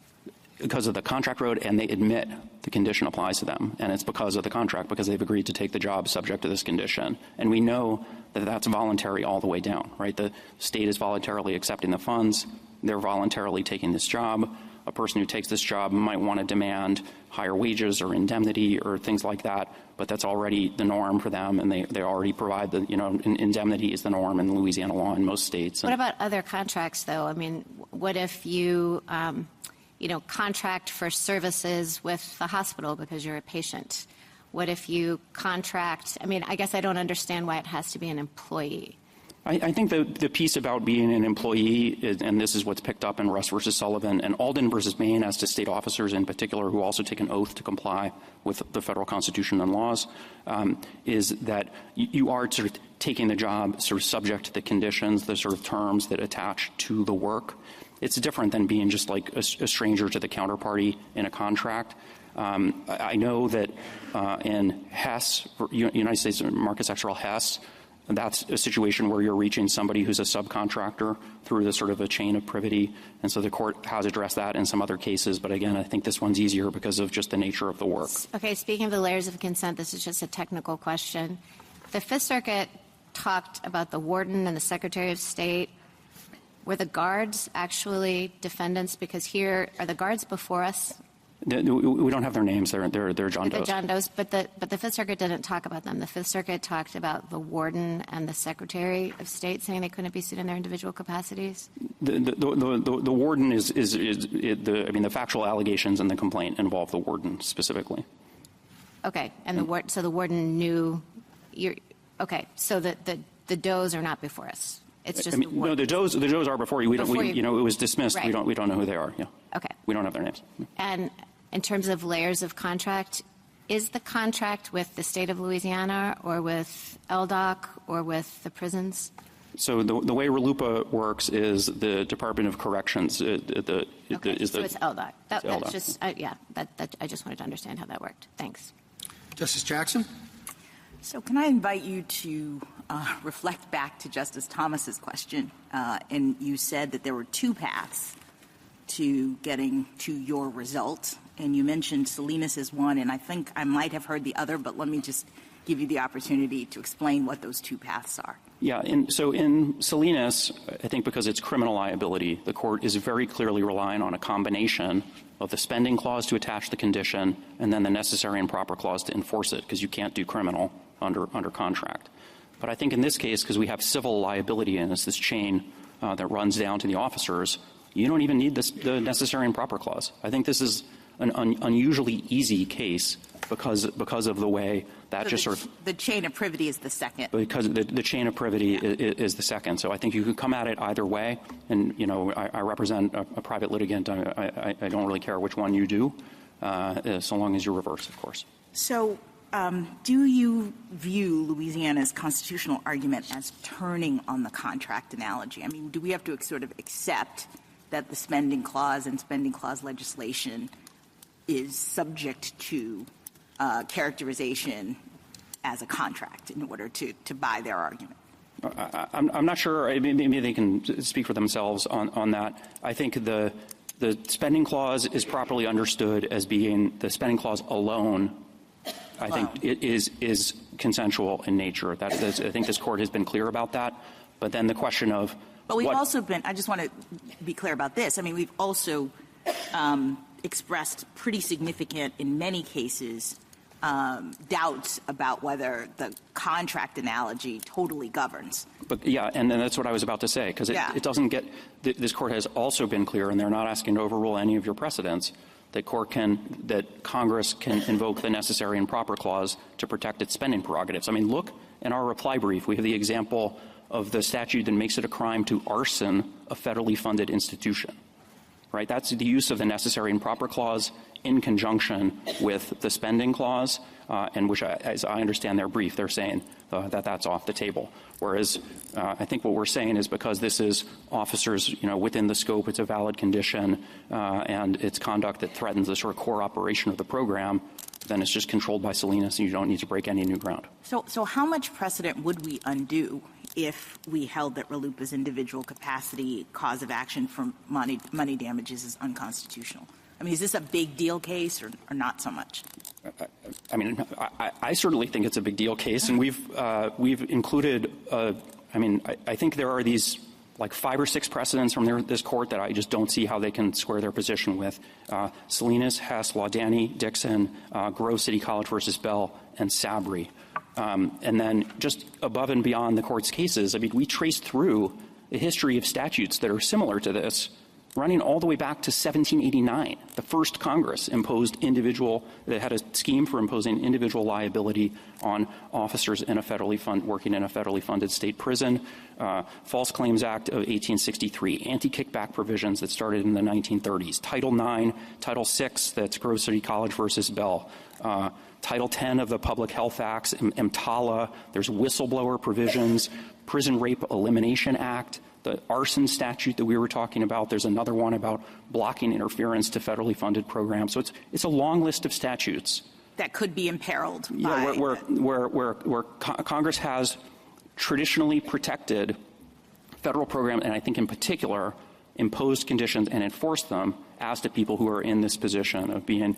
Because of the contract road, and they admit the condition applies to them. And it's because of the contract, because they've agreed to take the job subject to this condition. And we know that that's voluntary all the way down, right? The state is voluntarily accepting the funds. They're voluntarily taking this job. A person who takes this job might want to demand higher wages or indemnity or things like that, but that's already the norm for them, and they already provide the, indemnity is the norm in Louisiana law in most states. What about other contracts, though? I mean, what if you, contract for services with the hospital because you're a patient? What if you contract, I guess I don't understand why it has to be an employee. I think the piece about being an employee, and this is what's picked up in Russ versus Sullivan and Alden versus Maine as to state officers in particular who also take an oath to comply with the federal constitution and laws, is that you are sort of taking the job sort of subject to the conditions, the sort of terms that attach to the work. It's different than being just like a stranger to the counterparty in a contract. I know that in Hess, United States Marcus Exerell Hess, that's a situation where you're reaching somebody who's a subcontractor through the sort of a chain of privity. And so the court has addressed that in some other cases. But again, I think this one's easier because of just the nature of the work. Okay, speaking of the layers of consent, this is just a technical question. The Fifth Circuit talked about the warden and the Secretary of State. Were the guards actually defendants? Because here, are the guards before us? We don't have their names. They're John Does. The John Does, but the Fifth Circuit didn't talk about them. The Fifth Circuit talked about the warden and the Secretary of State, saying they couldn't be sued in their individual capacities. The warden is the factual allegations in the complaint involve the warden specifically. Okay, and so the warden knew okay, so the does are not before us. It's just no, the does are before you. It was dismissed. Right. We don't know who they are. Yeah. Okay. We don't have their names. And in terms of layers of contract, is the contract with the state of Louisiana or with LDOC or with the prisons? So the way RLUIPA works is the Department of Corrections. So it's LDOC. That's LDOC. Just I just wanted to understand how that worked. Thanks. Justice Jackson? So can I invite you to reflect back to Justice Thomas's question? And you said that there were two paths to getting to your result. And you mentioned Salinas as one, and I think I might have heard the other, but let me just give you the opportunity to explain what those two paths are. Yeah, so in Salinas, I think because it's criminal liability, the court is very clearly relying on a combination of the spending clause to attach the condition and then the necessary and proper clause to enforce it, because you can't do criminal under contract. But I think in this case, because we have civil liability and it's this chain that runs down to the officers, you don't even need the necessary and proper clause. I think this is an unusually easy case because of the way that so just sort of the chain of privity is the second. Because the chain of privity is the second. So I think you could come at it either way. And I represent a private litigant. I don't really care which one you do, so long as you reverse, of course. So do you view Louisiana's constitutional argument as turning on the contract analogy? I mean, do we have to sort of accept that the spending clause and spending clause legislation is subject to characterization as a contract in order to buy their argument? I'm not sure. Maybe they can speak for themselves on that. I think the spending clause is properly understood as being the spending clause alone. I think it is consensual in nature. I think this court has been clear about that. But then the question of but we've also been. I just want to be clear about this. I mean, we've also expressed pretty significant, in many cases, doubts about whether the contract analogy totally governs. But yeah, and that's what I was about to say, because it doesn't get – this court has also been clear, and they're not asking to overrule any of your precedents, that Congress can invoke the necessary and proper clause to protect its spending prerogatives. I mean, look in our reply brief. We have the example of the statute that makes it a crime to arson a federally funded institution. Right? That's the use of the necessary and proper clause in conjunction with the spending clause, and which, as I understand their brief, they're saying that that's off the table. Whereas I think what we're saying is because this is officers, within the scope, it's a valid condition, and it's conduct that threatens the sort of core operation of the program, then it's just controlled by Salinas, and you don't need to break any new ground. So how much precedent would we undo if we held that RLUIPA's individual capacity cause of action for money damages is unconstitutional? I mean, is this a big deal case or not so much? I mean, I certainly think it's a big deal case, and we've included. I think there are these like 5 or 6 precedents from this court that I just don't see how they can square their position with. Salinas, Hess, Laudani, Dixon, Grove City College versus Bell, and Sabry. And then just above and beyond the court's cases, I mean, we traced through a history of statutes that are similar to this, running all the way back to 1789. The first Congress imposed that had a scheme for imposing individual liability on officers in working in a federally funded state prison. False Claims Act of 1863, anti-kickback provisions that started in the 1930s. Title IX, Title VI, that's Grove City College versus Bell. Title X of the Public Health Acts, EMTALA. There's whistleblower provisions, Prison Rape Elimination Act, the arson statute that we were talking about. There's another one about blocking interference to federally funded programs. So it's a long list of statutes that could be imperiled. Yeah, where Congress has traditionally protected federal programs, and I think in particular imposed conditions and enforced them as to people who are in this position of being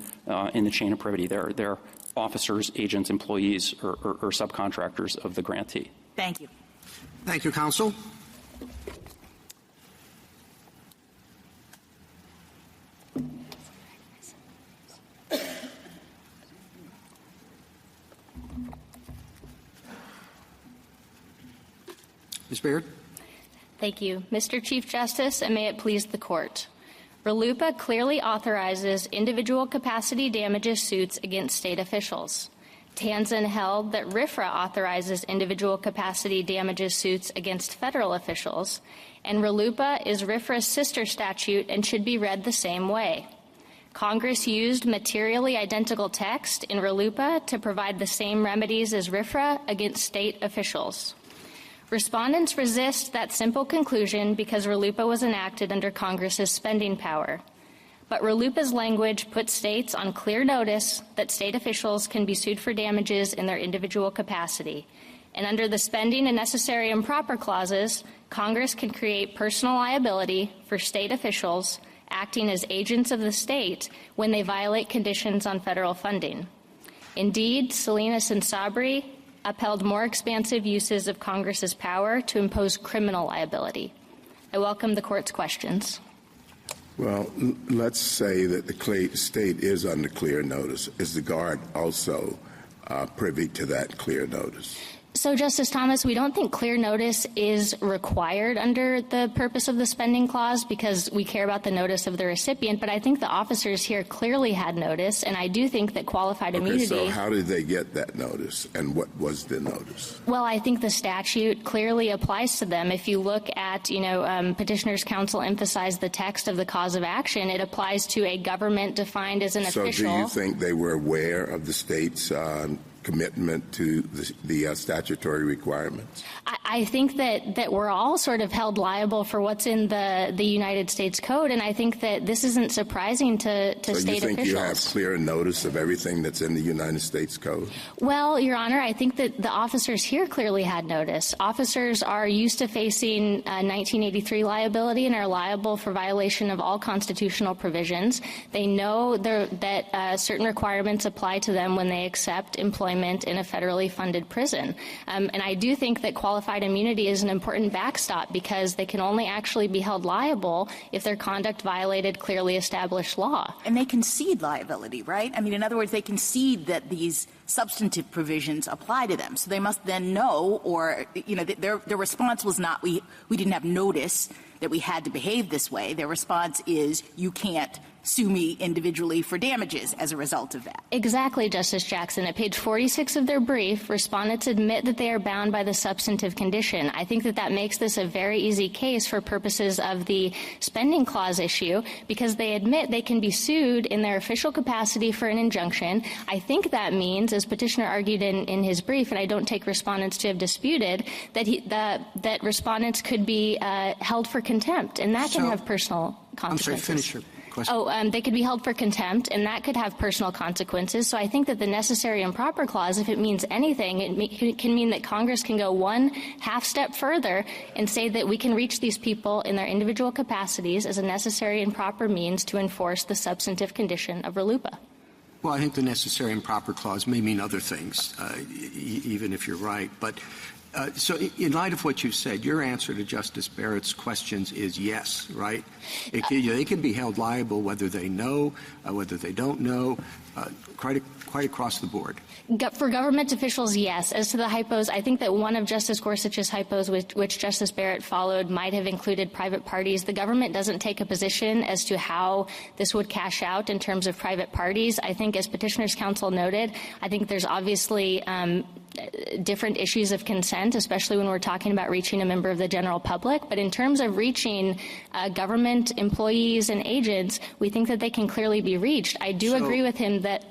in the chain of privity. They're officers, agents, employees, or subcontractors of the grantee. Thank you. Thank you, counsel. Ms. Baird. Thank you. Mr. Chief Justice, and may it please the Court. RLUIPA clearly authorizes individual capacity damages suits against state officials. Tanzen held that RFRA authorizes individual capacity damages suits against federal officials, and RLUIPA is RFRA's sister statute and should be read the same way. Congress used materially identical text in RLUIPA to provide the same remedies as RFRA against state officials. Respondents resist that simple conclusion because RLUIPA was enacted under Congress's spending power. But RLUIPA's language puts states on clear notice that state officials can be sued for damages in their individual capacity. And under the spending and necessary and proper clauses, Congress can create personal liability for state officials acting as agents of the state when they violate conditions on federal funding. Indeed, Salinas and Sabri upheld more expansive uses of Congress's power to impose criminal liability. I welcome the Court's questions. Well, let's say that the state is under clear notice. Is the Guard also privy to that clear notice? So, Justice Thomas, we don't think clear notice is required under the purpose of the spending clause because we care about the notice of the recipient, but I think the officers here clearly had notice, and I do think that qualified immunity... So how did they get that notice, and what was the notice? Well, I think the statute clearly applies to them. If you look at, Petitioner's Counsel emphasized the text of the cause of action, it applies to a government defined as an official. So do you think they were aware of the state's commitment to the statutory requirements? I think that we're all sort of held liable for what's in the United States Code, and I think that this isn't surprising to state officials. So you think you have clear notice of everything that's in the United States Code? Well, Your Honor, I think that the officers here clearly had notice. Officers are used to facing 1983 liability and are liable for violation of all constitutional provisions. They know that certain requirements apply to them when they accept employment in a federally funded prison. And I do think that qualified immunity is an important backstop because they can only actually be held liable if their conduct violated clearly established law. And they concede liability, right? I mean, in other words, they concede that these substantive provisions apply to them. So they must then know, or, their response was not, we didn't have notice that we had to behave this way. Their response is, you can't sue me individually for damages as a result of that. Exactly, Justice Jackson. At page 46 of their brief, respondents admit that they are bound by the substantive condition. I think that makes this a very easy case for purposes of the spending clause issue because they admit they can be sued in their official capacity for an injunction. I think that means, as Petitioner argued in his brief, and I don't take respondents to have disputed, that respondents could be held for contempt, and that can have personal consequences. I'm sorry, finish your question. They could be held for contempt, and that could have personal consequences. So I think that the necessary and proper clause, if it means anything, it can mean that Congress can go one half step further and say that we can reach these people in their individual capacities as a necessary and proper means to enforce the substantive condition of RLUIPA. Well, I think the necessary and proper clause may mean other things, even if you're right. But so in light of what you said, your answer to Justice Barrett's questions is yes, right? They can be held liable whether they know, whether they don't know, quite across the board. For government officials, yes. As to the hypos, I think that one of Justice Gorsuch's hypos, which Justice Barrett followed, might have included private parties. The government doesn't take a position as to how this would cash out in terms of private parties. I think, as Petitioner's Counsel noted, I think there's obviously different issues of consent, especially when we're talking about reaching a member of the general public. But in terms of reaching government employees and agents, we think that they can clearly be reached. I do agree with him that...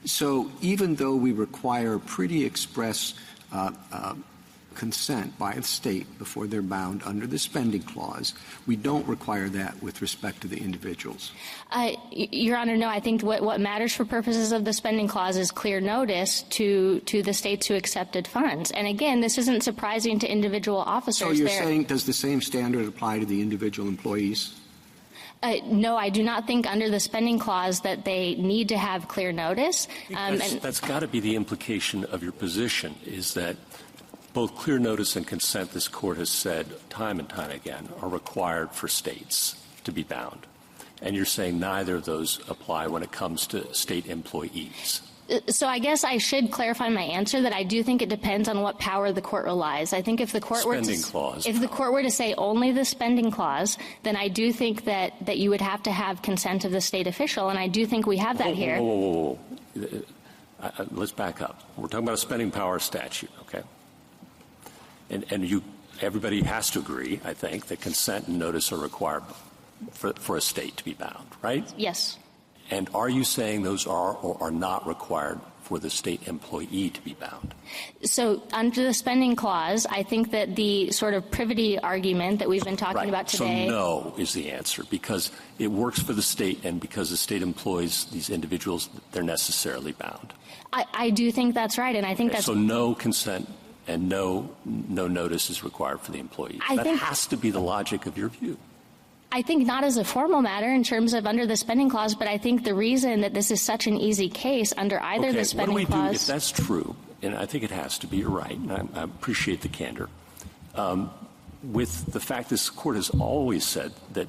So even though we require pretty express consent by the state before they're bound under the spending clause, we don't require that with respect to the individuals. Your Honor, no. I think what matters for purposes of the spending clause is clear notice to the states who accepted funds. And again, this isn't surprising to individual officers. So you're saying, does the same standard apply to the individual employees? No, I do not think under the spending clause that they need to have clear notice. That's got to be the implication of your position, is that both clear notice and consent, this Court has said time and time again, are required for states to be bound. And you're saying neither of those apply when it comes to state employees. So I guess I should clarify my answer that I do think it depends on what power the Court relies. I think if the Court were to say only the spending clause, then I do think that you would have to have consent of the state official, and I do think we have that here. let's back up. We're talking about a spending power statute, okay? And everybody has to agree, I think, that consent and notice are required for a state to be bound, right? Yes. And are you saying those are or are not required for the state employee to be bound? So under the spending clause, I think that the sort of privity argument that we've been talking about today. So no is the answer, because it works for the state, and because the state employs these individuals, they're necessarily bound. I do think that's right, and I think that's... So no consent and no notice is required for the employee. That has to be the logic of your view. I think not as a formal matter in terms of under the spending clause, but I think the reason that this is such an easy case under either the spending clause... What do we do if that's true? And I think it has to be. You're right, and I appreciate the candor. With the fact this Court has always said that,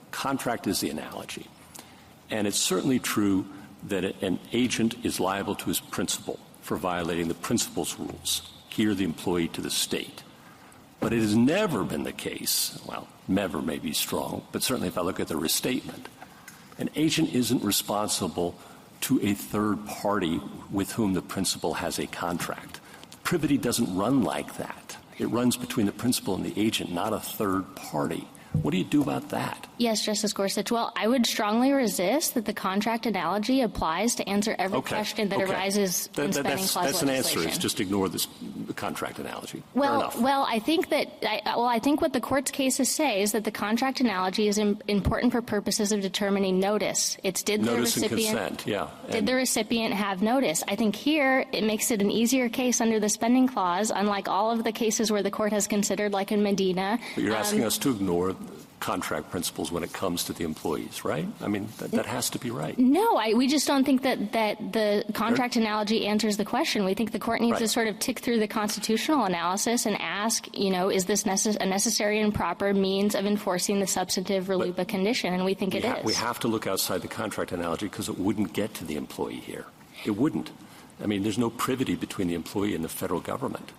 contract is the analogy. And it's certainly true that an agent is liable to his principal for violating the principal's rules, here the employee to the state. But it has never been the case, well, never may be strong, but certainly if I look at the restatement, an agent isn't responsible to a third party with whom the principal has a contract. Privity doesn't run like that. It runs between the principal and the agent, not a third party. What do you do about that? Yes, Justice Gorsuch. Well, I would strongly resist that the contract analogy applies to answer every question that arises in spending clause That's an legislation. answer. It's just ignore this contract analogy. Well, I think that I think what the Court's cases say is that the contract analogy is important for purposes of determining notice. It's did notice the recipient and consent, yeah. Did the recipient have notice? I think here it makes it an easier case under the spending clause, unlike all of the cases where the Court has considered, like in Medina. But you're asking us to ignore contract principles when it comes to the employees, right? I mean, that has to be right. No, we just don't think that the contract analogy answers the question. We think the Court needs to sort of tick through the constitutional analysis and ask, is this a necessary and proper means of enforcing the substantive RLUIPA condition? And we think it is. We have to look outside the contract analogy because it wouldn't get to the employee here. It wouldn't. I mean, there's no privity between the employee and the federal government.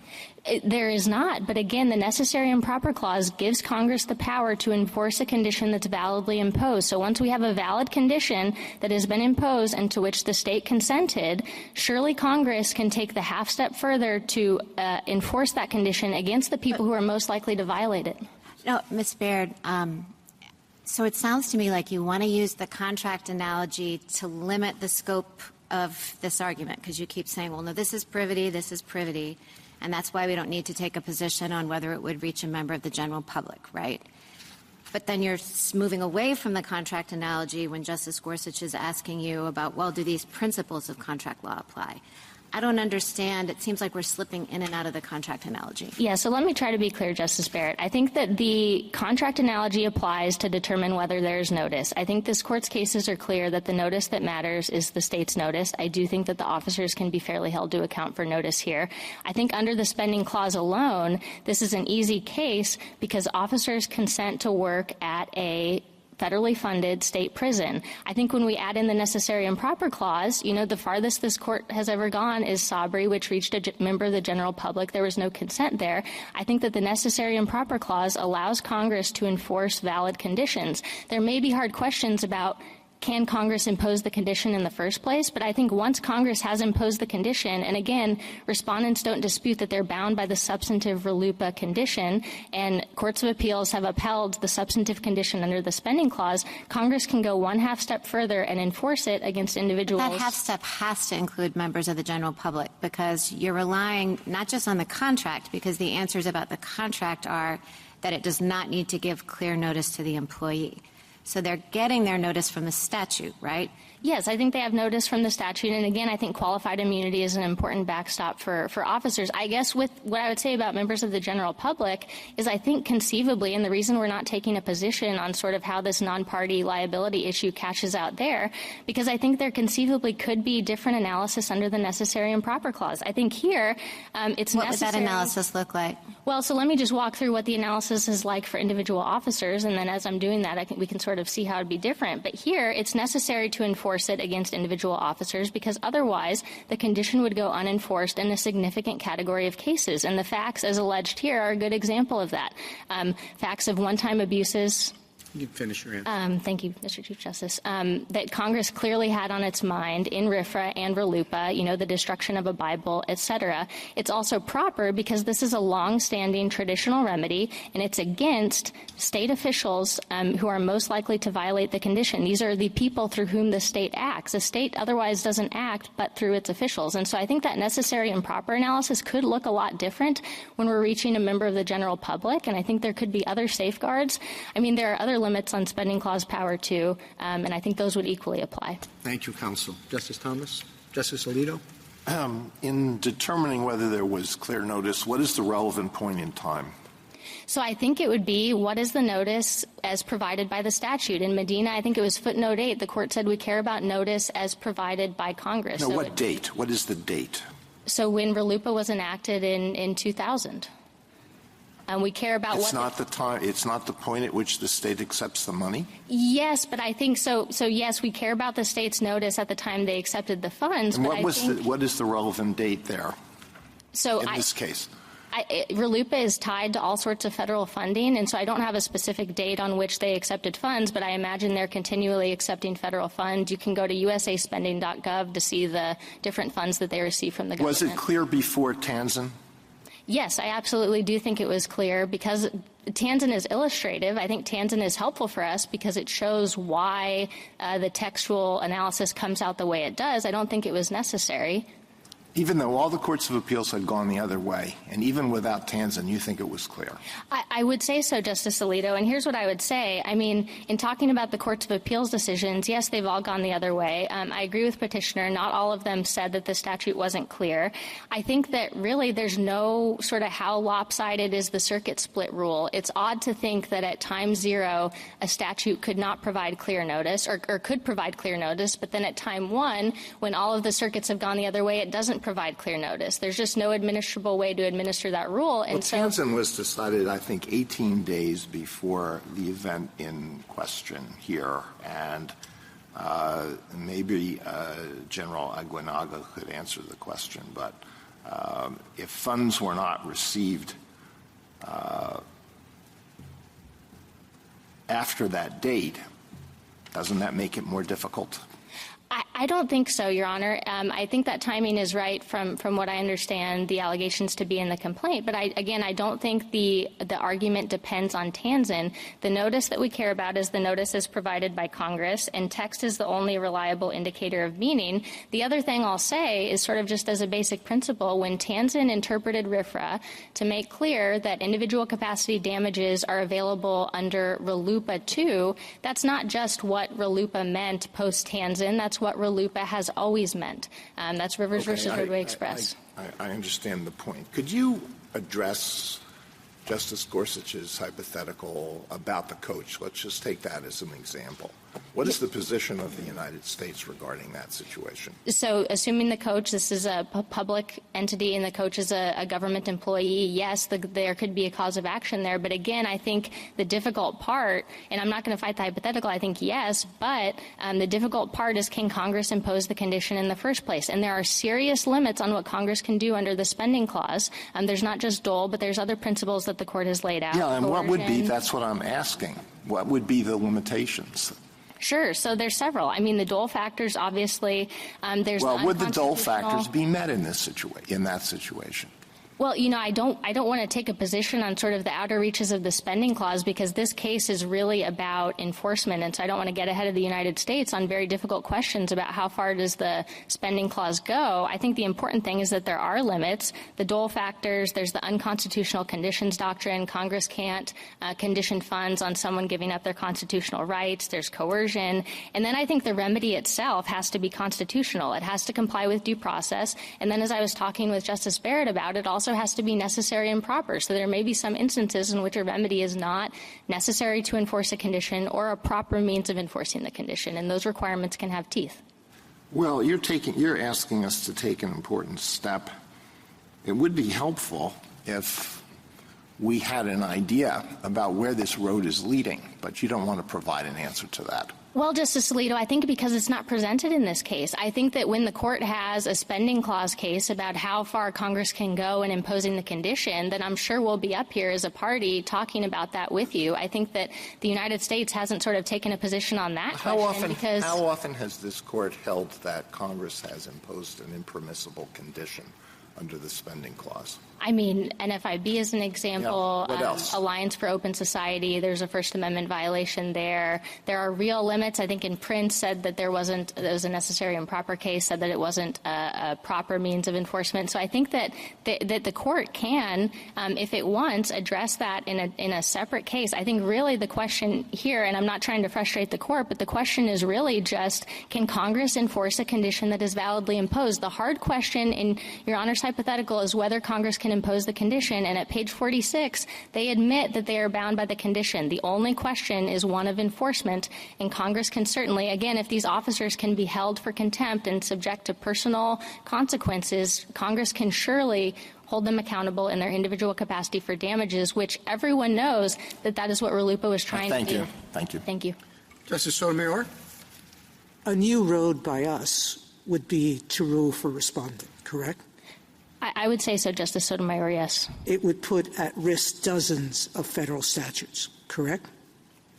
There is not. But again, the necessary and proper clause gives Congress the power to enforce a condition that's validly imposed. So once we have a valid condition that has been imposed and to which the state consented, surely Congress can take the half step further to enforce that condition against the people who are most likely to violate it. No, Ms. Baird, so it sounds to me like you want to use the contract analogy to limit the scope of this argument, because you keep saying, well, no, this is privity, and that's why we don't need to take a position on whether it would reach a member of the general public, right? But then you're moving away from the contract analogy when Justice Gorsuch is asking you about, well, do these principles of contract law apply? I don't understand. It seems like we're slipping in and out of the contract analogy. Yeah, so let me try to be clear, Justice Barrett. I think that the contract analogy applies to determine whether there's notice. I think this Court's cases are clear that the notice that matters is the state's notice. I do think that the officers can be fairly held to account for notice here. I think under the spending clause alone, this is an easy case because officers consent to work at a federally funded state prison. I think when we add in the necessary and proper clause, the farthest this Court has ever gone is Sabry, which reached a member of the general public. There was no consent there. I think that the necessary and proper clause allows Congress to enforce valid conditions. There may be hard questions about can Congress impose the condition in the first place? But I think once Congress has imposed the condition, and again, respondents don't dispute that they're bound by the substantive RLUIPA condition, and courts of appeals have upheld the substantive condition under the spending clause, Congress can go one half step further and enforce it against individuals. That half step has to include members of the general public, because you're relying not just on the contract, because the answers about the contract are that it does not need to give clear notice to the employee. So they're getting their notice from the statute, right? Yes, I think they have notice from the statute. And again, I think qualified immunity is an important backstop for officers. I guess with what I would say about members of the general public is I think conceivably, and the reason we're not taking a position on sort of how this non-party liability issue cashes out there, because I think there conceivably could be different analysis under the necessary and proper clause. I think here it's necessary. What would that analysis look like? Well, so let me just walk through what the analysis is like for individual officers, and then as I'm doing that, I think we can sort of see how it would be different. But here, it's necessary to enforce it against individual officers because otherwise the condition would go unenforced in a significant category of cases. And the facts, as alleged here, are a good example of that. Facts of one-time abuses. You can finish your answer. Thank you, Mr. Chief Justice. That Congress clearly had on its mind in RFRA and RLUIPA, the destruction of a Bible, et cetera. It's also proper because this is a long-standing traditional remedy, and it's against state officials who are most likely to violate the condition. These are the people through whom the state acts. The state otherwise doesn't act but through its officials. And so I think that necessary and proper analysis could look a lot different when we're reaching a member of the general public, and I think there could be other safeguards. I mean, there are other limits on spending clause power, too, and I think those would equally apply. Thank you, counsel. Justice Thomas? Justice Alito? In determining whether there was clear notice, what is the relevant point in time? So I think it would be, what is the notice as provided by the statute? In Medina, I think it was footnote 8. The court said we care about notice as provided by Congress. No, what date? What is the date? So when RLUIPA was enacted in 2000. We care about it's not the time. It's not the point at which the state accepts the money. Yes, but I think so. So yes, we care about the state's notice at the time they accepted the funds. And but what is the relevant date there? So in this case, RLUIPA is tied to all sorts of federal funding, and so I don't have a specific date on which they accepted funds, but I imagine they're continually accepting federal funds. You can go to usaspending.gov to see the different funds that they receive from the government. Was it clear before Tanzan? Yes, I absolutely do think it was clear because Tanzan is illustrative. I think Tanzan is helpful for us because it shows why the textual analysis comes out the way it does. I don't think it was necessary. Even though all the courts of appeals had gone the other way, and even without Tanzan, you think it was clear? I would say so, Justice Alito, and here's what I would say. I mean, in talking about the courts of appeals decisions, yes, they've all gone the other way. I agree with Petitioner. Not all of them said that the statute wasn't clear. I think that really there's no sort of how lopsided is the circuit split rule. It's odd to think that at time zero a statute could not provide clear notice or could provide clear notice, but then at time one, when all of the circuits have gone the other way, it doesn't provide clear notice. There's just no administrable way to administer that rule. And Tanzan was decided, I think, 18 days before the event in question here, and maybe General Aguinaga could answer the question, but if funds were not received after that date, doesn't that make it more difficult? I don't think so, Your Honor. I think that timing is right from what I understand the allegations to be in the complaint. But I don't think the argument depends on Tanzan. The notice that we care about is the notice as provided by Congress, and text is the only reliable indicator of meaning. The other thing I'll say is sort of just as a basic principle, when Tanzan interpreted RFRA to make clear that individual capacity damages are available under RLUIPA 2, that's not just what RLUIPA meant post-Tanzan. That's what RLUIPA has always meant. That's Rivers versus Roadway Express. I understand the point. Could you address Justice Gorsuch's hypothetical about the coach? Let's just take that as an example. What is the position of the United States regarding that situation? So assuming the coach, this is a public entity and the coach is a government employee, yes, there could be a cause of action there. But again, I think the difficult part, and I'm not going to fight the hypothetical, I think yes, but the difficult part is, can Congress impose the condition in the first place? And there are serious limits on what Congress can do under the spending clause. There's not just dole, but there's other principles that the court has laid out. Yeah, and what would be, that's what I'm asking, what would be the limitations? Sure. So there's several. I mean, the dole factors, obviously, there's well, would the dole factors be met in this in that situation? Well, I don't want to take a position on sort of the outer reaches of the spending clause because this case is really about enforcement, and so I don't want to get ahead of the United States on very difficult questions about how far does the spending clause go. I think the important thing is that there are limits. The dole factors, there's the unconstitutional conditions doctrine. Congress can't condition funds on someone giving up their constitutional rights. There's coercion. And then I think the remedy itself has to be constitutional. It has to comply with due process. And then as I was talking with Justice Barrett about it, also has to be necessary and proper. So there may be some instances in which a remedy is not necessary to enforce a condition or a proper means of enforcing the condition, and those requirements can have teeth. Well, you're asking us to take an important step. It would be helpful if we had an idea about where this road is leading, but you don't want to provide an answer to that. Well, Justice Alito, I think because it's not presented in this case. I think that when the court has a spending clause case about how far Congress can go in imposing the condition, then I'm sure we'll be up here as a party talking about that with you. I think that the United States hasn't sort of taken a position on that question because how often has this court held that Congress has imposed an impermissible condition under the spending clause? I mean, NFIB is an example. Yeah. What else? Alliance for Open Society, there's a First Amendment violation there. There are real limits. I think in Prince said that there was a necessary and proper case, said that it wasn't a proper means of enforcement. So I think that the court can, if it wants, address that in a separate case. I think really the question here, and I'm not trying to frustrate the court, but the question is really just, can Congress enforce a condition that is validly imposed? The hard question in Your Honor's hypothetical is whether Congress can impose the condition, and at page 46, they admit that they are bound by the condition. The only question is one of enforcement, and Congress can certainly, again, if these officers can be held for contempt and subject to personal consequences, Congress can surely hold them accountable in their individual capacity for damages, which everyone knows that is what RLUIPA was trying to do. Thank you. Thank you. Justice Sotomayor? A new road by us would be to rule for respondent, correct? I would say so, Justice Sotomayor, yes. It would put at risk dozens of federal statutes, correct?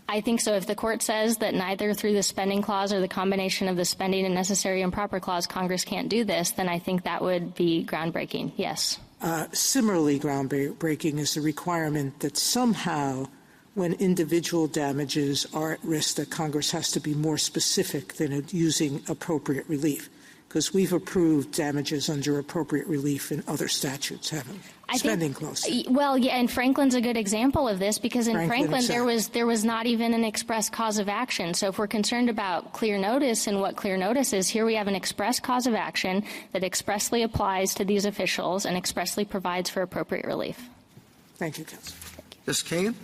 I think so. If the court says that neither through the spending clause or the combination of the spending and necessary and proper clause Congress can't do this, then I think that would be groundbreaking, yes. Similarly groundbreaking is the requirement that somehow when individual damages are at risk that Congress has to be more specific than using appropriate relief. Because we've approved damages under appropriate relief in other statutes, haven't we? Spending clause. Well, yeah, and Franklin's a good example of this because in Franklin there was not even an express cause of action. So if we're concerned about clear notice and what clear notice is, here we have an express cause of action that expressly applies to these officials and expressly provides for appropriate relief. Thank you, counsel. Justice Kagan?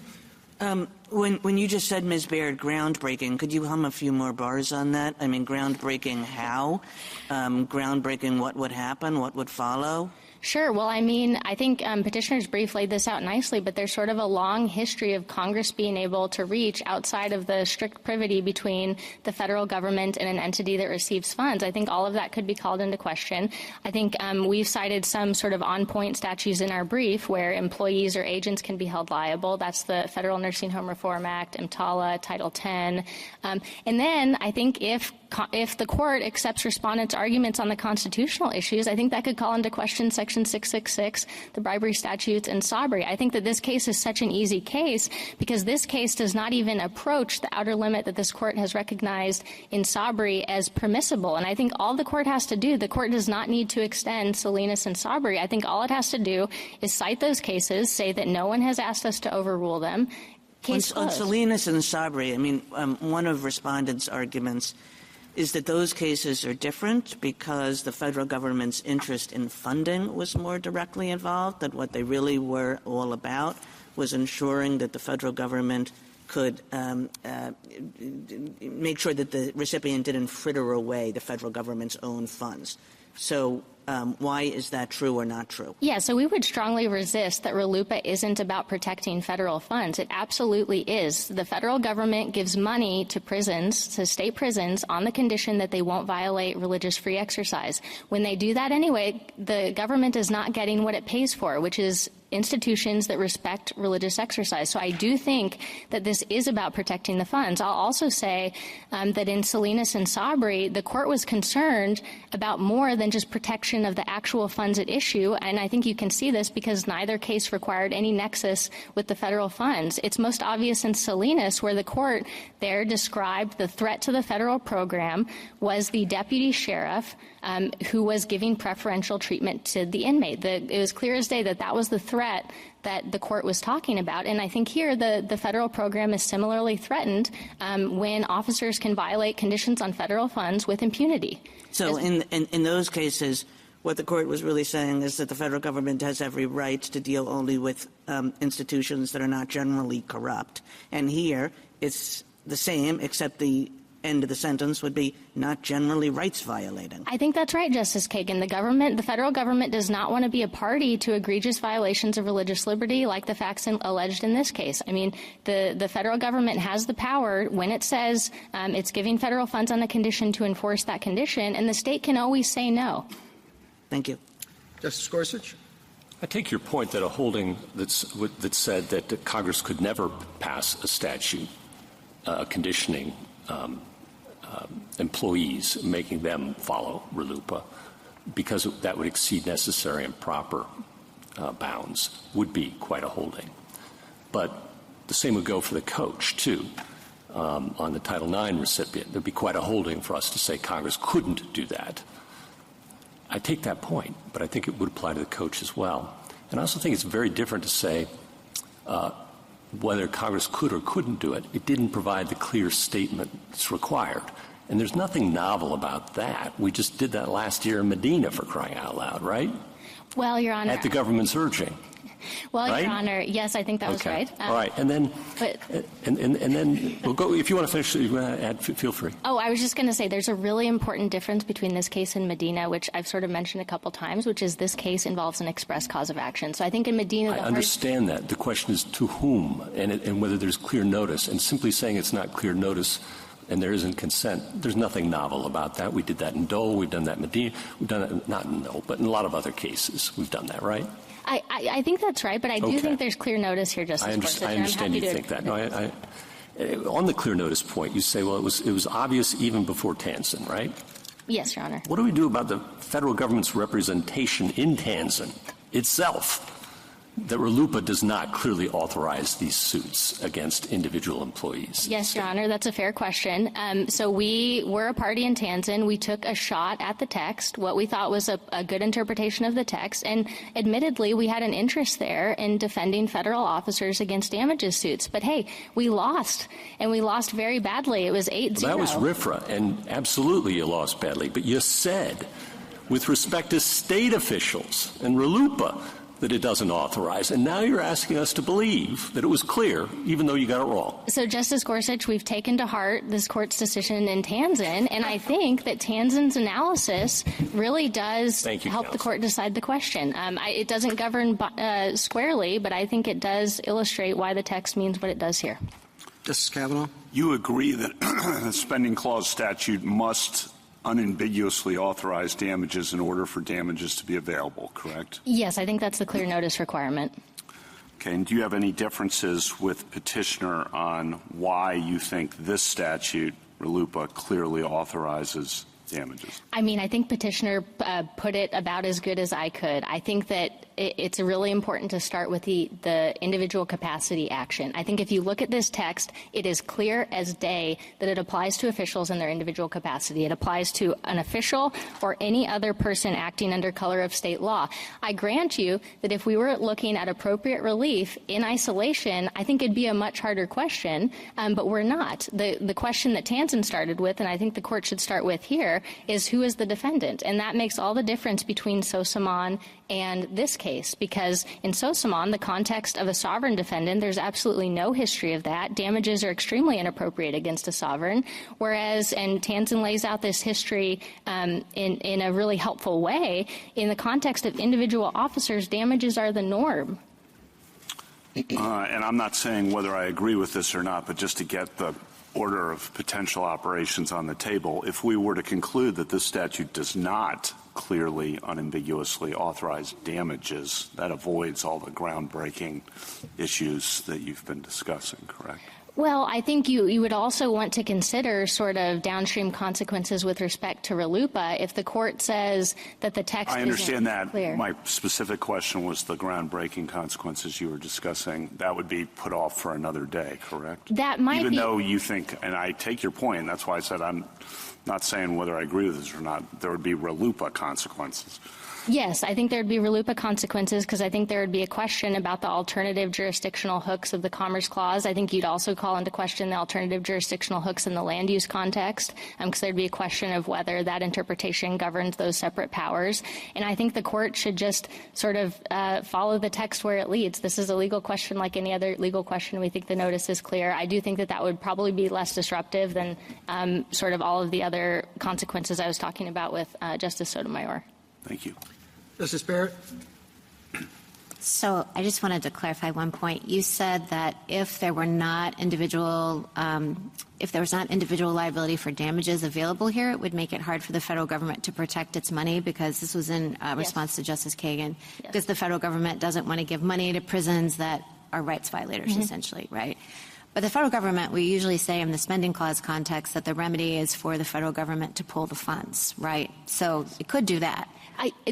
When you just said, Ms. Baird, groundbreaking, could you hum a few more bars on that? I mean, groundbreaking how? Groundbreaking what would happen? What would follow? Sure. Well, I mean, I think Petitioner's brief laid this out nicely, but there's sort of a long history of Congress being able to reach outside of the strict privity between the federal government and an entity that receives funds. I think all of that could be called into question. I think we've cited some sort of on-point statutes in our brief where employees or agents can be held liable. That's the Federal Nursing Home Reform Act, EMTALA, Title X. And then I think if the court accepts respondents' arguments on the constitutional issues, I think that could call into question Section 666, the bribery statutes, and Sabri. I think that this case is such an easy case because this case does not even approach the outer limit that this court has recognized in Sabri as permissible. And I think all the court has to do, the court does not need to extend Salinas and Sabri. I think all it has to do is cite those cases, say that no one has asked us to overrule them. Case on closed. Salinas and Sabri, I mean, one of respondents' arguments is that those cases are different because the federal government's interest in funding was more directly involved, that what they really were all about was ensuring that the federal government could make sure that the recipient didn't fritter away the federal government's own funds. So why is that true or not true? Yeah, so we would strongly resist that RLUIPA isn't about protecting federal funds. It absolutely is. The federal government gives money to prisons, to state prisons, on the condition that they won't violate religious free exercise. When they do that anyway, the government is not getting what it pays for, which is institutions that respect religious exercise. So I do think that this is about protecting the funds. I'll also say that in Salinas and Sabri, the court was concerned about more than just protection of the actual funds at issue, and I think you can see this because neither case required any nexus with the federal funds. It's most obvious in Salinas, where the court there described the threat to the federal program was the deputy sheriff who was giving preferential treatment to the inmate. It was clear as day that that was the threat that the court was talking about. And I think here the federal program is similarly threatened when officers can violate conditions on federal funds with impunity. So in those cases, what the court was really saying is that the federal government has every right to deal only with institutions that are not generally corrupt. And here it's the same, except the end of the sentence would be not generally rights violating. I think that's right, Justice Kagan. The federal government does not want to be a party to egregious violations of religious liberty like the facts alleged in this case. I mean, the federal government has the power when it says it's giving federal funds on a condition to enforce that condition, and the state can always say no. Thank you. Justice Gorsuch? I take your point that a holding that said that Congress could never pass a statute conditioning employees, making them follow RLUIPA, because that would exceed necessary and proper bounds, would be quite a holding. But the same would go for the coach, too. On the Title IX recipient, there would be quite a holding for us to say Congress couldn't do that. I take that point, but I think it would apply to the coach as well. And I also think it's very different to say whether Congress could or couldn't do it. It didn't provide the clear statement that's required. And there's nothing novel about that. We just did that last year in Medina, for crying out loud, right? Well, Your Honor. At the government's urging. Well, right? Your Honor, yes, I think that was right. All right, and then, and then we'll go. If you want to finish, you want to add, feel free. Oh, I was just going to say there's a really important difference between this case and Medina, which I've sort of mentioned a couple times, which is this case involves an express cause of action. So I think in Medina, I understand that. The question is to whom and whether there's clear notice. And simply saying it's not clear notice and there isn't consent, there's nothing novel about that. We did that in Dole. We've done that in Medina. We've done it not in Dole, but in a lot of other cases we've done that, right? I think that's right, but I do think there's clear notice here, Justice Gorsuch. I understand you think that. No, on the clear notice point, you say, well, it was obvious even before Tanzen, right? Yes, Your Honor. What do we do about the federal government's representation in Tanzen itself that RLUIPA does not clearly authorize these suits against individual employees? Yes, Your Honor, that's a fair question. So we were a party in Tanzen. We took a shot at the text, what we thought was a good interpretation of the text, and admittedly we had an interest there in defending federal officers against damages suits. But hey, we lost, and we lost very badly. It was 8-0. Well, that was RFRA, and absolutely you lost badly. But you said, with respect to state officials and RLUIPA, that it doesn't authorize. And now you're asking us to believe that it was clear, even though you got it wrong. So, Justice Gorsuch, we've taken to heart this Court's decision in Tanzen, and I think that Tanzen's analysis really does help the Court decide the question. It doesn't govern squarely, but I think it does illustrate why the text means what it does here. Justice Kavanaugh? You agree that the spending clause statute must unambiguously authorize damages in order for damages to be available, correct? Yes, I think that's the clear notice requirement. Okay, and do you have any differences with petitioner on why you think this statute, RLUIPA, clearly authorizes damages? I mean, I think petitioner put it about as good as I could. I think that it's really important to start with the individual capacity action. I think if you look at this text, it is clear as day that it applies to officials in their individual capacity. It applies to an official or any other person acting under color of state law. I grant you that if we were looking at appropriate relief in isolation, I think it'd be a much harder question, but we're not. The question that Tanzen started with, and I think the Court should start with here, is who is the defendant? And that makes all the difference between Sosaman and this case, because in Sosaman, the context of a sovereign defendant, there's absolutely no history of that. Damages are extremely inappropriate against a sovereign, whereas, and Tanzen lays out this history in a really helpful way, in the context of individual officers, damages are the norm. And I'm not saying whether I agree with this or not, but just to get the order of potential operations on the table, if we were to conclude that this statute does not clearly, unambiguously authorize damages, that avoids all the groundbreaking issues that you've been discussing, correct? Well, I think you would also want to consider sort of downstream consequences with respect to RLUIPA if the Court says that the text I understand that. Clear. My specific question was the groundbreaking consequences you were discussing. That would be put off for another day, correct? That might Even be. though you think, and I take your point, and that's why I said Not saying whether I agree with this or not, there would be RLUIPA consequences. Yes, I think there would be RLUIPA consequences because I think there would be a question about the alternative jurisdictional hooks of the Commerce Clause. I think you'd also call into question the alternative jurisdictional hooks in the land use context because there'd be a question of whether that interpretation governs those separate powers. And I think the court should just sort of follow the text where it leads. This is a legal question like any other legal question. We think the notice is clear. I do think that that would probably be less disruptive than sort of all of the other consequences I was talking about with Justice Sotomayor. Thank you. Justice Barrett? So I just wanted to clarify one point. You said that if there was not individual liability for damages available here, it would make it hard for the federal government to protect its money, because this was in response to Justice Kagan, because the federal government doesn't want to give money to prisons that are rights violators, essentially, right? But the federal government, we usually say in the spending clause context that the remedy is for the federal government to pull the funds, right? So it could do that.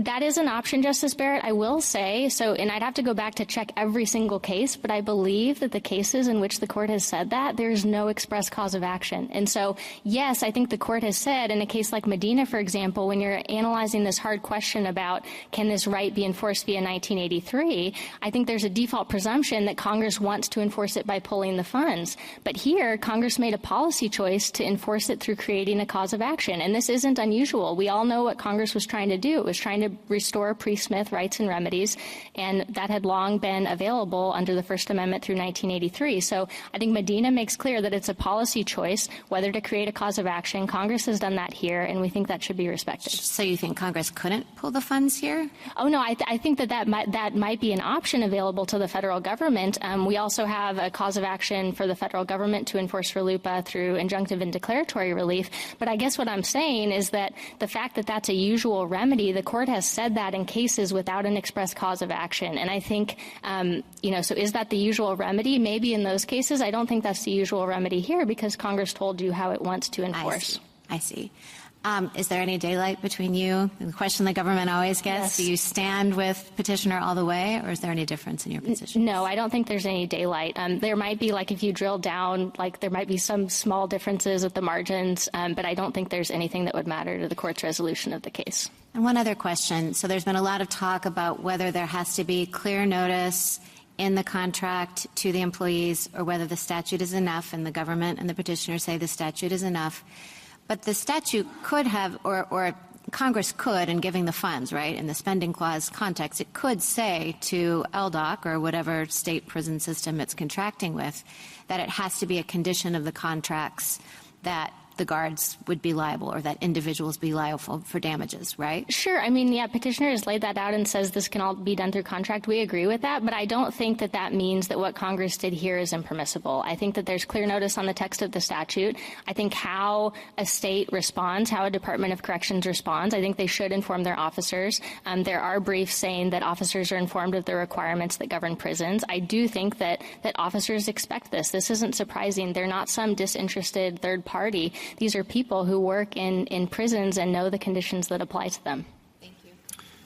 That is an option, Justice Barrett, I will say. And I'd have to go back to check every single case, but I believe that the cases in which the court has said that, there's no express cause of action. And so, yes, I think the court has said in a case like Medina, for example, when you're analyzing this hard question about can this right be enforced via 1983, I think there's a default presumption that Congress wants to enforce it by pulling the funds. But here, Congress made a policy choice to enforce it through creating a cause of action. And this isn't unusual. We all know what Congress was trying to do. It was trying to restore pre-Smith rights and remedies, and that had long been available under the First Amendment through 1983. So I think Medina makes clear that it's a policy choice whether to create a cause of action. Congress has done that here, and we think that should be respected. So you think Congress couldn't pull the funds here? Oh, no, I think that might be an option available to the federal government. We also have a cause of action for the federal government to enforce RLUIPA through injunctive and declaratory relief. But I guess what I'm saying is that the fact that that's a usual remedy, the court has said that in cases without an express cause of action. And I think, so is that the usual remedy? Maybe in those cases. I don't think that's the usual remedy here because Congress told you how it wants to enforce. I see. Is there any daylight between you? The question the government always gets, do you stand with petitioner all the way, or is there any difference in your position? No, I don't think there's any daylight. There might be, if you drill down, there might be some small differences at the margins, but I don't think there's anything that would matter to the court's resolution of the case. And one other question. So there's been a lot of talk about whether there has to be clear notice in the contract to the employees or whether the statute is enough, and the government and the petitioner say the statute is enough. But the statute could have, or Congress could, in giving the funds, right, in the spending clause context, it could say to LDOC or whatever state prison system it's contracting with that it has to be a condition of the contracts that the guards would be liable or that individuals be liable for damages, right? Sure. I mean, petitioner has laid that out and says this can all be done through contract. We agree with that, but I don't think that that means that what Congress did here is impermissible. I think that there's clear notice on the text of the statute. I think how a state responds, how a Department of Corrections responds, I think they should inform their officers. There are briefs saying that officers are informed of the requirements that govern prisons. I do think that officers expect this. This isn't surprising. They're not some disinterested third party. These are people who work in prisons and know the conditions that apply to them. Thank you.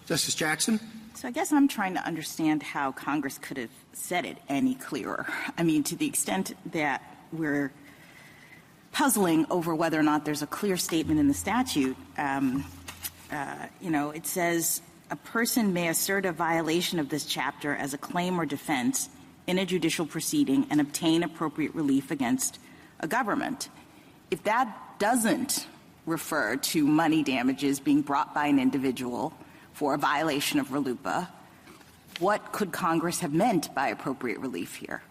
Justice Jackson? So I guess I'm trying to understand how Congress could have said it any clearer. I mean, to the extent that we're puzzling over whether or not there's a clear statement in the statute, it says a person may assert a violation of this chapter as a claim or defense in a judicial proceeding and obtain appropriate relief against a government. If that doesn't refer to money damages being brought by an individual for a violation of RLUIPA, what could Congress have meant by appropriate relief here?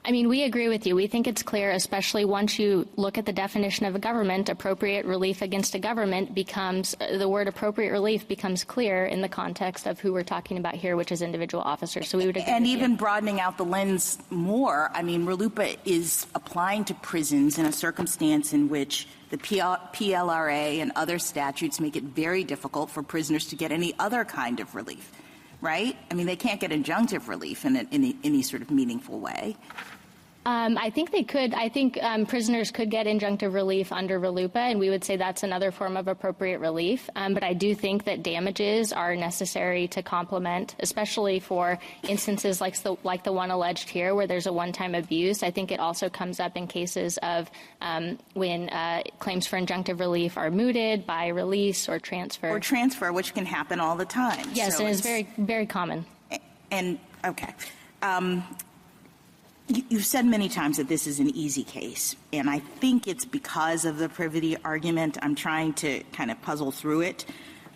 I mean, we agree with you. We think it's clear, especially once you look at the definition of a government, appropriate relief against a government becomes, the word appropriate relief becomes clear in the context of who we're talking about here, which is individual officers. So we would agree and with even you. Broadening out the lens more, I mean, RLUIPA is applying to prisons in a circumstance in which the PLRA and other statutes make it very difficult for prisoners to get any other kind of relief, right? I mean, they can't get injunctive relief in any sort of meaningful way. I think they could. I think prisoners could get injunctive relief under RLUIPA, and we would say that's another form of appropriate relief. But I do think that damages are necessary to complement, especially for instances like the one alleged here, where there's a one-time abuse. I think it also comes up in cases of when claims for injunctive relief are mooted by release or transfer. Or transfer, which can happen all the time. Yes, so and it's very, very common. And, okay. You've said many times that this is an easy case, and I think it's because of the privity argument. I'm trying to kind of puzzle through it.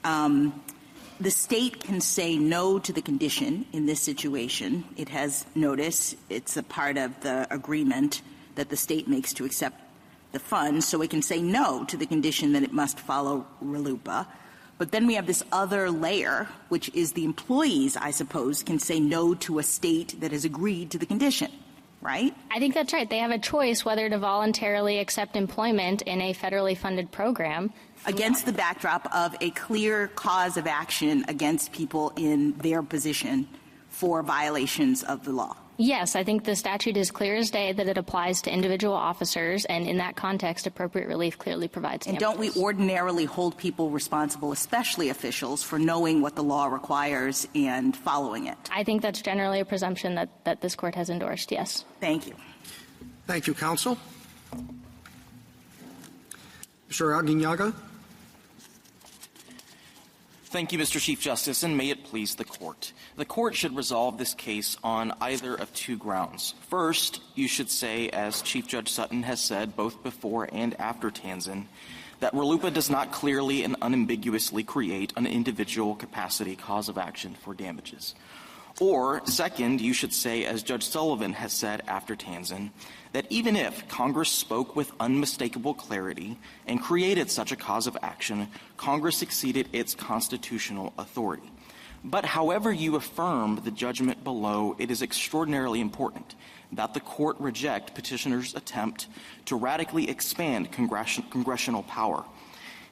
The state can say no to the condition in this situation. It has notice. It's a part of the agreement that the state makes to accept the funds, so it can say no to the condition that it must follow RLUIPA. But then we have this other layer, which is the employees, I suppose, can say no to a state that has agreed to the condition. Right? I think that's right. They have a choice whether to voluntarily accept employment in a federally funded program. Against the backdrop of a clear cause of action against people in their position for violations of the law. Yes, I think the statute is clear as day that it applies to individual officers, and in that context, appropriate relief clearly provides damages. And don't we ordinarily hold people responsible, especially officials, for knowing what the law requires and following it? I think that's generally a presumption that this Court has endorsed, yes. Thank you. Thank you, counsel. Mr. Aguinaldo. Thank you, Mr. Chief Justice, and may it please the Court. The Court should resolve this case on either of two grounds. First, you should say, as Chief Judge Sutton has said both before and after Tanzan, that RLUIPA does not clearly and unambiguously create an individual capacity cause of action for damages. Or, second, you should say, as Judge Sullivan has said after Tanzan, that even if Congress spoke with unmistakable clarity and created such a cause of action, Congress exceeded its constitutional authority. But however you affirm the judgment below, it is extraordinarily important that the Court reject petitioner's attempt to radically expand congressional power.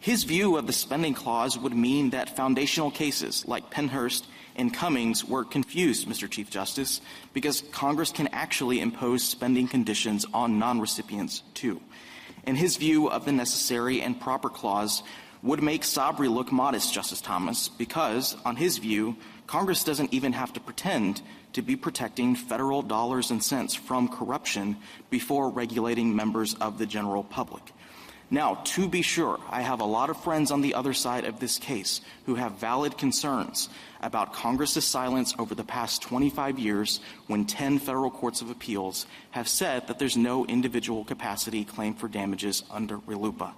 His view of the spending clause would mean that foundational cases like Pennhurst and Cummings were confused, Mr. Chief Justice, because Congress can actually impose spending conditions on non-recipients, too. And his view of the necessary and proper clause would make Sabri look modest, Justice Thomas, because, on his view, Congress doesn't even have to pretend to be protecting federal dollars and cents from corruption before regulating members of the general public. Now, to be sure, I have a lot of friends on the other side of this case who have valid concerns about Congress's silence over the past 25 years when 10 federal courts of appeals have said that there's no individual capacity claim for damages under RLUIPA.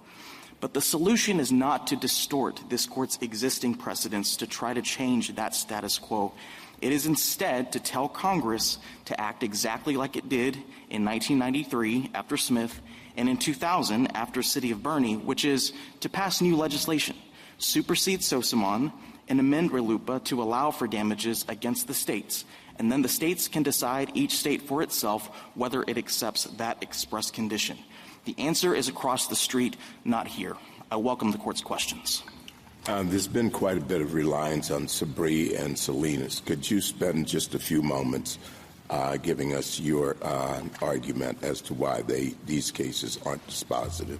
But the solution is not to distort this Court's existing precedents to try to change that status quo. It is instead to tell Congress to act exactly like it did in 1993 after Smith and in 2000 after City of Bernie, which is to pass new legislation, supersede SOSAMON, and amend RLUIPA to allow for damages against the states. And then the states can decide, each state for itself, whether it accepts that express condition. The answer is across the street, not here. I welcome the Court's questions. There's been quite a bit of reliance on Sabri and Salinas. Could you spend just a few moments giving us your argument as to why these cases aren't dispositive?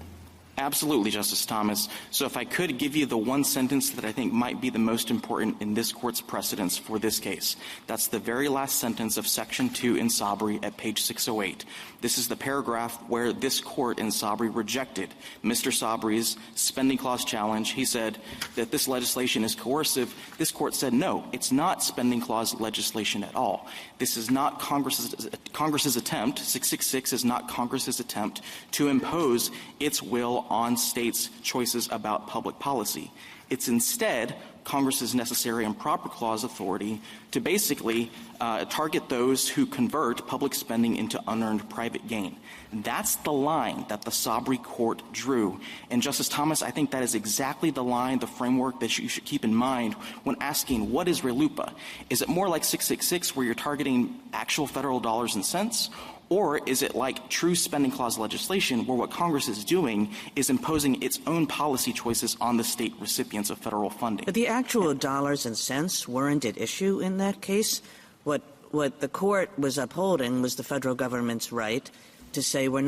Absolutely, Justice Thomas. So if I could give you the one sentence that I think might be the most important in this Court's precedents for this case. That's the very last sentence of Section 2 in Sabri at page 608. This is the paragraph where this Court in Sabri rejected Mr. Sabri's spending clause challenge. He said that this legislation is coercive. This Court said, no, it's not spending clause legislation at all. This is not Congress's attempt, 666 is not Congress's attempt to impose its will on states' choices about public policy. It's instead Congress's necessary and proper clause authority to basically target those who convert public spending into unearned private gain. That's the line that the Sabri Court drew. And, Justice Thomas, I think that is exactly the line, the framework that you should keep in mind when asking, what is RLUIPA? Is it more like 666 where you're targeting actual federal dollars and cents? Or is it like true spending clause legislation where what Congress is doing is imposing its own policy choices on the state recipients of federal funding? But the actual dollars and cents weren't at issue in that case. What what the court was upholding was the federal government's right to say we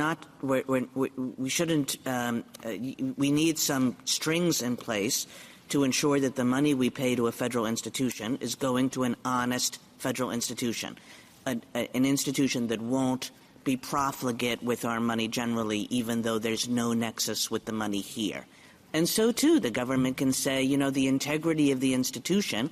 shouldn't, we need some strings in place to ensure that the money we pay to a federal institution is going to an honest federal institution, an institution that won't be profligate with our money generally, even though there's no nexus with the money here. And so, too, the government can say, the integrity of the institution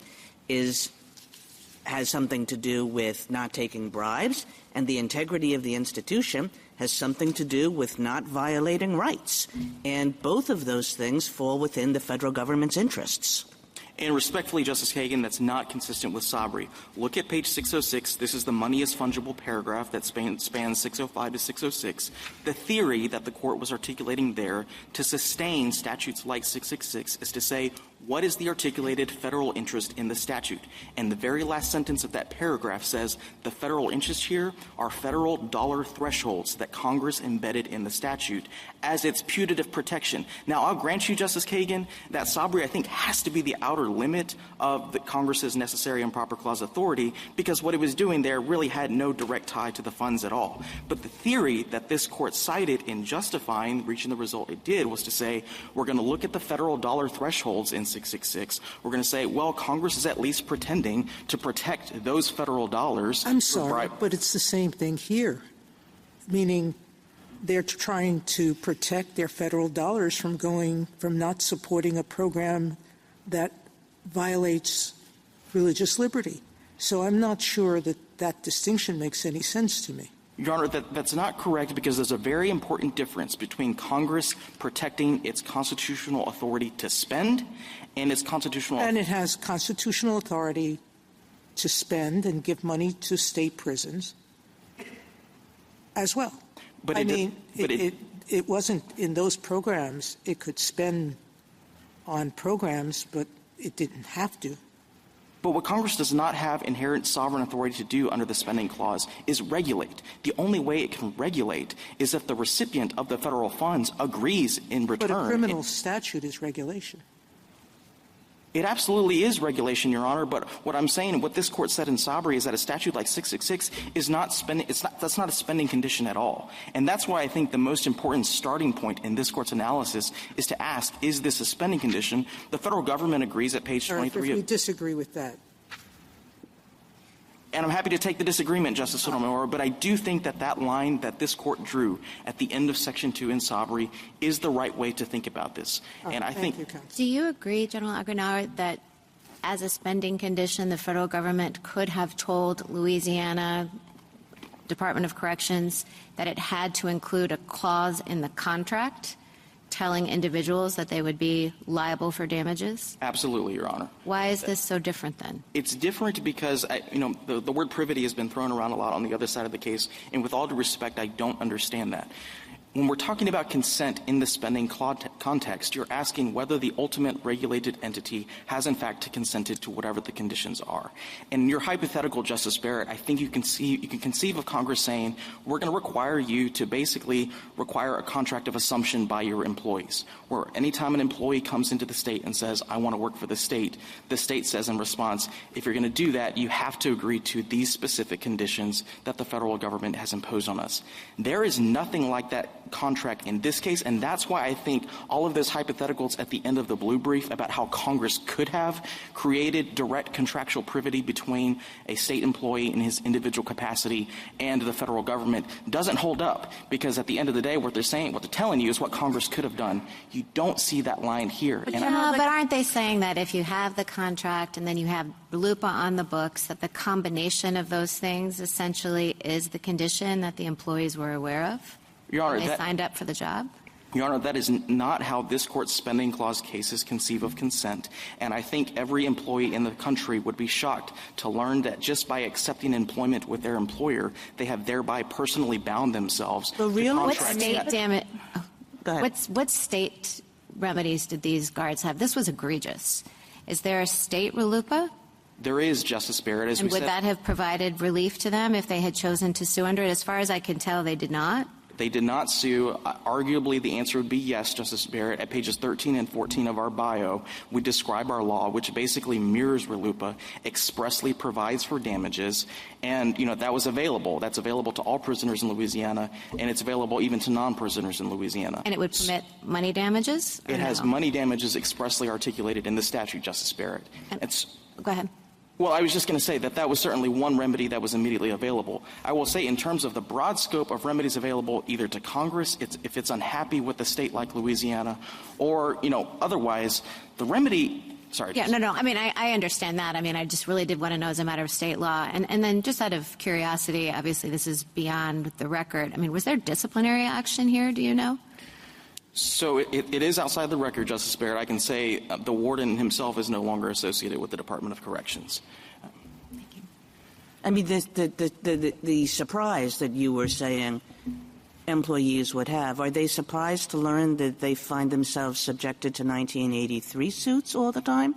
has something to do with not taking bribes, and the integrity of the institution has something to do with not violating rights. And both of those things fall within the federal government's interests. And respectfully, Justice Kagan, that's not consistent with Sabri. Look at page 606. This is the money is fungible paragraph that spans 605 to 606. The theory that the court was articulating there to sustain statutes like 666 is to say, what is the articulated federal interest in the statute? And the very last sentence of that paragraph says the federal interest here are federal dollar thresholds that Congress embedded in the statute as its putative protection. Now, I'll grant you, Justice Kagan, that Sabri, I think, has to be the outer limit of the Congress's necessary and proper clause authority, because what it was doing there really had no direct tie to the funds at all. But the theory that this court cited in justifying reaching the result it did was to say, we're going to look at the federal dollar thresholds in 666. We're going to say, well, Congress is at least pretending to protect those federal dollars. I'm sorry, but it's the same thing here, meaning they're trying to protect their federal dollars from not supporting a program that violates religious liberty. So I'm not sure that distinction makes any sense to me. Your Honor, that's not correct, because there's a very important difference between Congress protecting its constitutional authority to spend and its constitutional And it has constitutional authority to spend and give money to state prisons as well. But it wasn't in those programs. It could spend on programs, but it didn't have to. But what Congress does not have inherent sovereign authority to do under the spending clause is regulate. The only way it can regulate is if the recipient of the federal funds agrees in return. But a criminal statute is regulation. It absolutely is regulation, Your Honor. But what I'm saying, what this court said in Sabri, is that a statute like 666 is not spending. That's not a spending condition at all. And that's why I think the most important starting point in this court's analysis is to ask, is this a spending condition? The federal government agrees at page 23. If we disagree with that. And I'm happy to take the disagreement, Justice Sotomayor, but I do think that that line that this court drew at the end of Section 2 in Sabri is the right way to think about this. And I think. Do you agree, General Aguinaldo, that as a spending condition, the federal government could have told Louisiana Department of Corrections that it had to include a clause in the contract telling individuals that they would be liable for damages? Absolutely, Your Honor. Why is this so different then? It's different because, the word privity has been thrown around a lot on the other side of the case, and with all due respect, I don't understand that. When we're talking about consent in the spending context, you're asking whether the ultimate regulated entity has, in fact, consented to whatever the conditions are. And in your hypothetical, Justice Barrett, I think you can conceive of Congress saying, we're going to require you to basically require a contract of assumption by your employees, where anytime an employee comes into the state and says, I want to work for the state says in response, if you're going to do that, you have to agree to these specific conditions that the federal government has imposed on us. There is nothing like that contract in this case, and that's why I think all of those hypotheticals at the end of the blue brief about how Congress could have created direct contractual privity between a state employee in his individual capacity and the federal government doesn't hold up, because at the end of the day, what they're telling you is what Congress could have done. You don't see that line here. But aren't they saying that if you have the contract and then you have RLUIPA on the books, that the combination of those things essentially is the condition that the employees were aware of? Your Honor, when they signed up for the job? Your Honor, that is not how this Court's spending clause cases conceive of consent. And I think every employee in the country would be shocked to learn that just by accepting employment with their employer, they have thereby personally bound themselves to contracts. What state remedies did these guards have? This was egregious. Is there a state RLUIPA? There is, Justice Barrett. And would that have provided relief to them if they had chosen to sue under it? As far as I can tell, they did not. They did not sue. Arguably, the answer would be yes, Justice Barrett. At pages 13 and 14 of our bio, we describe our law, which basically mirrors RLUIPA, expressly provides for damages, and, that was available. That's available to all prisoners in Louisiana, and it's available even to non-prisoners in Louisiana. And it would permit money damages? It has money damages expressly articulated in the statute, Justice Barrett. Go ahead. Well, I was just going to say that was certainly one remedy that was immediately available. I will say in terms of the broad scope of remedies available either to Congress, if it's unhappy with a state like Louisiana, or, otherwise, the remedy – sorry. Yeah, no. I mean, I understand that. I mean, I just really did want to know as a matter of state law. And then just out of curiosity, obviously this is beyond the record. I mean, was there disciplinary action here? Do you know? So it is outside the record, Justice Barrett. I can say the warden himself is no longer associated with the Department of Corrections. I mean, the surprise that you were saying employees would have, are they surprised to learn that they find themselves subjected to 1983 suits all the time?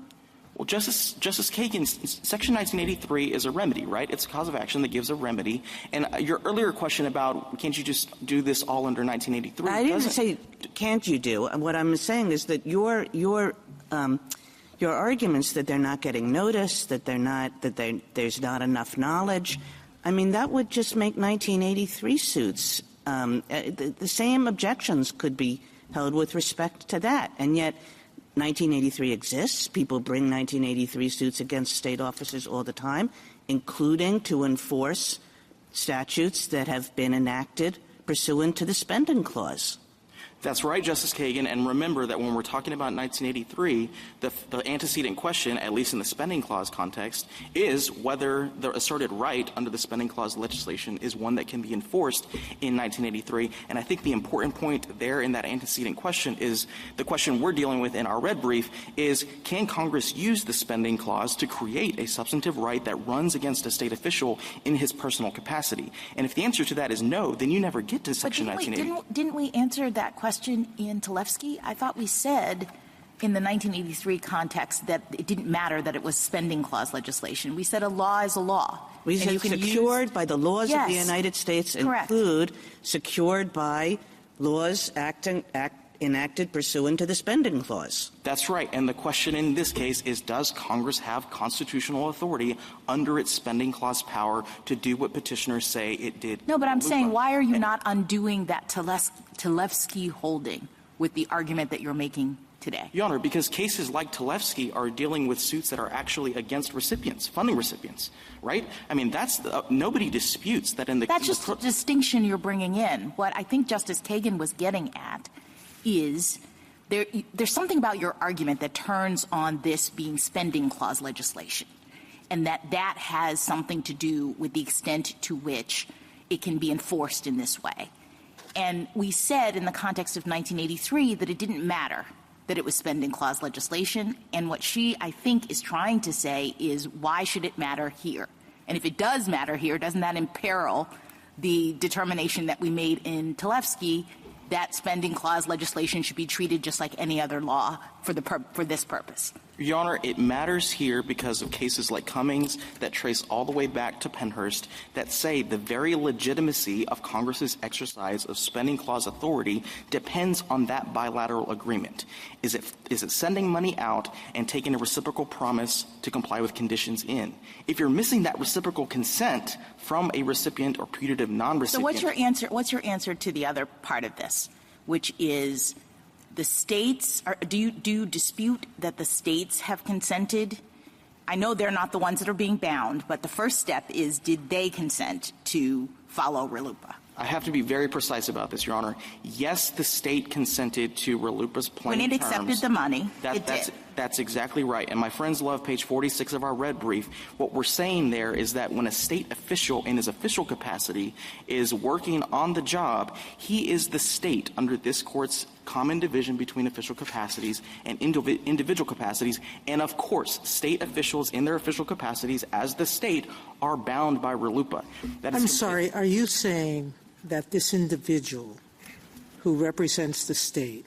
Well, Justice Kagan, Section 1983 is a remedy, right? It's a cause of action that gives a remedy. And your earlier question about can't you just do this all under 1983? I didn't say can't you do. What I'm saying is that your arguments that they're not getting notice, that there's not enough knowledge, I mean, that would just make 1983 suits. The same objections could be held with respect to that. And yet 1983 exists. People bring 1983 suits against state officers all the time, including to enforce statutes that have been enacted pursuant to the spending clause. That's right, Justice Kagan. And remember that when we're talking about 1983, the antecedent question, at least in the spending clause context, is whether the asserted right under the spending clause legislation is one that can be enforced in 1983. And I think the important point there in that antecedent question is the question we're dealing with in our red brief is, can Congress use the spending clause to create a substantive right that runs against a state official in his personal capacity? And if the answer to that is no, then you never get to Section 1983. Didn't we answer that question in Tlefsky? I thought we said in the 1983 context that it didn't matter that it was spending clause legislation. We said a law is a law. We said secured by the laws of the United States include secured by laws enacted pursuant to the spending clause. That's right. And the question in this case is, does Congress have constitutional authority under its spending clause power to do what petitioners say it did? No, but I'm saying, why are you not undoing that Tlefsky holding with the argument that you're making today? Your Honor, because cases like Tlefsky are dealing with suits that are actually against recipients, funding recipients, right? I mean, nobody disputes that in the— That's just the distinction you're bringing in. What I think Justice Kagan was getting at is there's something about your argument that turns on this being spending clause legislation, and that has something to do with the extent to which it can be enforced in this way. And we said in the context of 1983 that it didn't matter that it was spending clause legislation, and what she, I think, is trying to say is, why should it matter here? And if it does matter here, doesn't that imperil the determination that we made in Tlefsky that spending clause legislation should be treated just like any other law for this purpose? Your Honor, it matters here because of cases like Cummings that trace all the way back to Pennhurst that say the very legitimacy of Congress's exercise of spending clause authority depends on that bilateral agreement. Is it sending money out and taking a reciprocal promise to comply with conditions in? If you're missing that reciprocal consent from a recipient or putative non-recipient— So what's your answer to the other part of this, which is the states do you dispute that the states have consented? I know they're not the ones that are being bound, but the first step is, did they consent to follow RLUIPA? I have to be very precise about this, Your Honor. Yes, the state consented to RLUIPA's plain when it terms. Accepted the money, it did. That's exactly right. And my friends love page 46 of our red brief. What we're saying there is that when a state official in his official capacity is working on the job, he is the state under this court's common division between official capacities and individual capacities. And, of course, state officials in their official capacities as the state are bound by RLUIPA. I'm sorry. Are you saying that this individual who represents the state,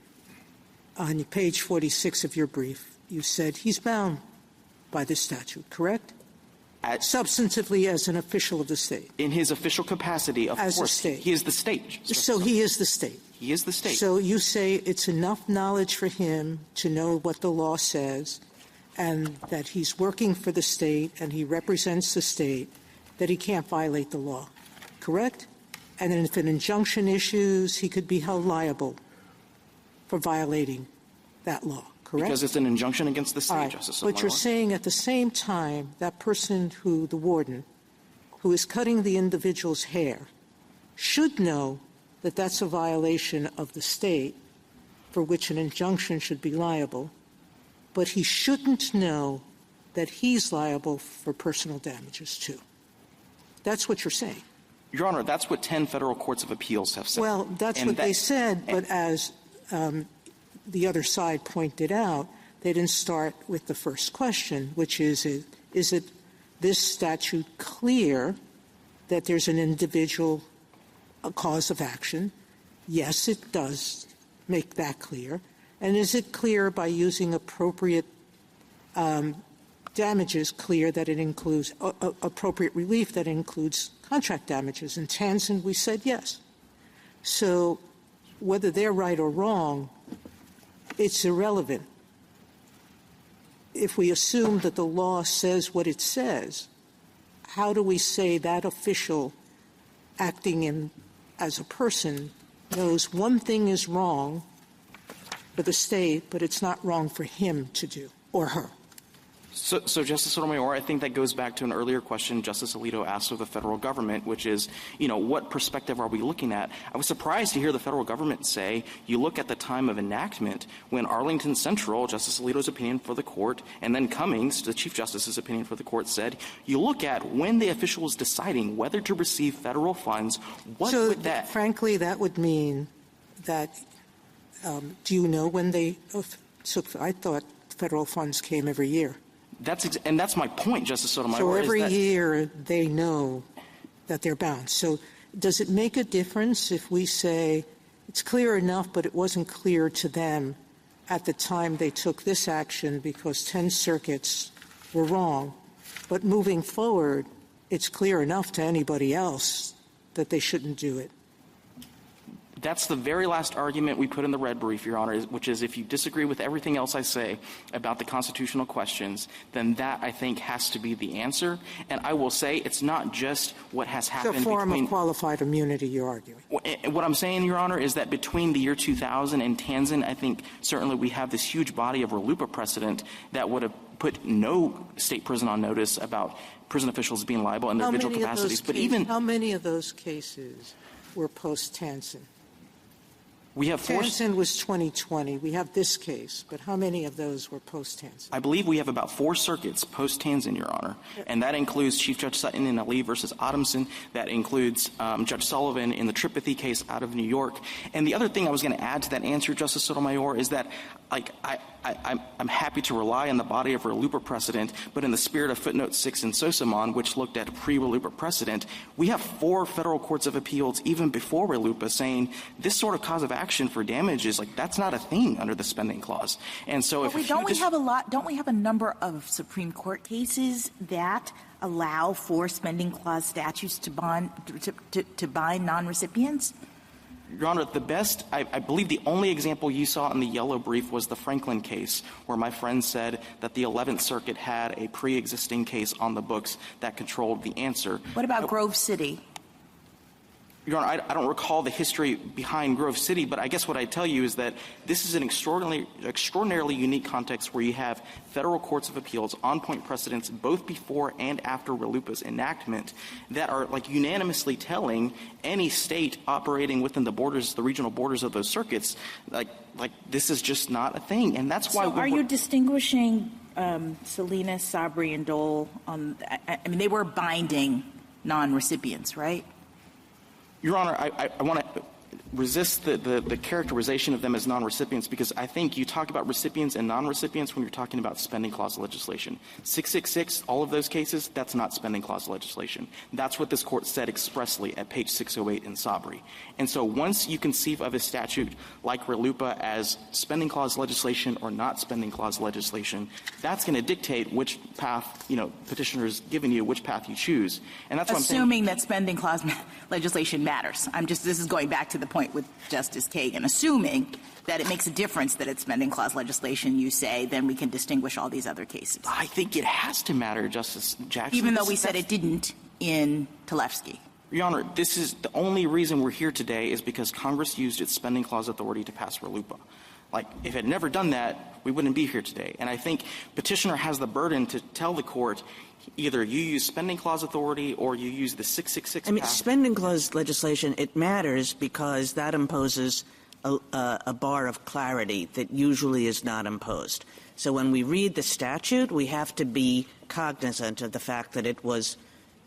on page 46 of your brief, you said he's bound by this statute, correct? Substantively as an official of the state. In his official capacity, of as course. A state. He is the state. So he is the state. He is the state. So you say it's enough knowledge for him to know what the law says and that he's working for the state and he represents the state, that he can't violate the law, correct? And then if an injunction issues, he could be held liable for violating that law, correct? Because it's an injunction against the state, right. Justice But you're saying at the same time that person the warden, who is cutting the individual's hair, should know that that's a violation of the state for which an injunction should be liable, but he shouldn't know that he's liable for personal damages, too. That's what you're saying. Your Honor, that's what 10 federal courts of appeals have said. Well, that's what they said, but as the other side pointed out, they didn't start with the first question, which is it this statute clear that there's an individual cause of action? Yes, it does make that clear. And is it clear by using appropriate damages clear that it includes appropriate relief that includes contract damages? In Tansen, we said yes. So whether they're right or wrong, it's irrelevant. If we assume that the law says what it says, how do we say that official acting as a person knows one thing is wrong for the state, but it's not wrong for him to do, or her? So, Justice Sotomayor, I think that goes back to an earlier question Justice Alito asked of the federal government, which is, what perspective are we looking at? I was surprised to hear the federal government say, you look at the time of enactment when Arlington Central, Justice Alito's opinion for the court, and then Cummings, the Chief Justice's opinion for the court, said, you look at when the official is deciding whether to receive federal funds, what would that... Frankly, that would mean that, do you know when they took, I thought federal funds came every year. And that's my point, Justice Sotomayor. So every year they know that they're bound. So does it make a difference if we say it's clear enough, but it wasn't clear to them at the time they took this action because 10 circuits were wrong, but moving forward, it's clear enough to anybody else that they shouldn't do it? That's the very last argument we put in the red brief, Your Honor, which is if you disagree with everything else I say about the constitutional questions, then that, I think, has to be the answer. And I will say it's not just what has happened. It's a form of qualified immunity you're arguing. What I'm saying, Your Honor, is that between the year 2000 and Tansen, I think certainly we have this huge body of RLUIPA precedent that would have put no state prison on notice about prison officials being liable in their individual capacities. How many of those cases were post-Tansen? We have Tansen was 2020. We have this case, but how many of those were post-Tansen? I believe we have about 4 circuits post-Tansen, Your Honor, and that includes Chief Judge Sutton in Ali versus Adamson. That includes Judge Sullivan in the Tripathy case out of New York. And the other thing I was going to add to that answer, Justice Sotomayor, is that I'm happy to rely on the body of RLUIPA precedent, but in the spirit of footnote 6 in Sosamon, which looked at pre-RLUIPA precedent, we have 4 federal courts of appeals even before RLUIPA saying this sort of cause of action for damages, that's not a thing under the spending clause. And so don't we have a number of Supreme Court cases that allow for spending clause statutes to bind non-recipients? Your Honor, I believe the only example you saw in the yellow brief was the Franklin case, where my friend said that the 11th Circuit had a pre-existing case on the books that controlled the answer. What about Grove City? Your Honor, I don't recall the history behind Grove City, but I guess what I tell you is that this is an extraordinarily unique context where you have federal courts of appeals on-point precedents both before and after RLUIPA's enactment that are unanimously telling any state operating within the regional borders of those circuits, this is just not a thing. And that's why are you distinguishing Salinas, Sabri, and Dole? They were binding non-recipients, right? Your Honor, I want to resist the characterization of them as non-recipients, because I think you talk about recipients and non-recipients when you're talking about spending clause legislation. 666, all of those cases, that's not spending clause legislation. That's what this court said expressly at page 608 in Sabri. And so once you conceive of a statute like RLUIPA as spending clause legislation or not spending clause legislation, that's going to dictate which path, petitioner is giving you, which path you choose. And that's what I'm saying. Assuming that spending clause legislation matters. This is going back to the point with Justice Kagan. Assuming that it makes a difference that it's spending clause legislation, you say, then we can distinguish all these other cases. I think it has to matter, Justice Jackson. Even though we said it didn't in Tlefsky. Your Honor, this is the only reason we're here today is because Congress used its spending clause authority to pass RLUIPA. If it had never done that, we wouldn't be here today. And I think petitioner has the burden to tell the court either you use spending clause authority or you use the 666 path. Spending clause legislation, it matters because that imposes a bar of clarity that usually is not imposed. So when we read the statute, we have to be cognizant of the fact that it was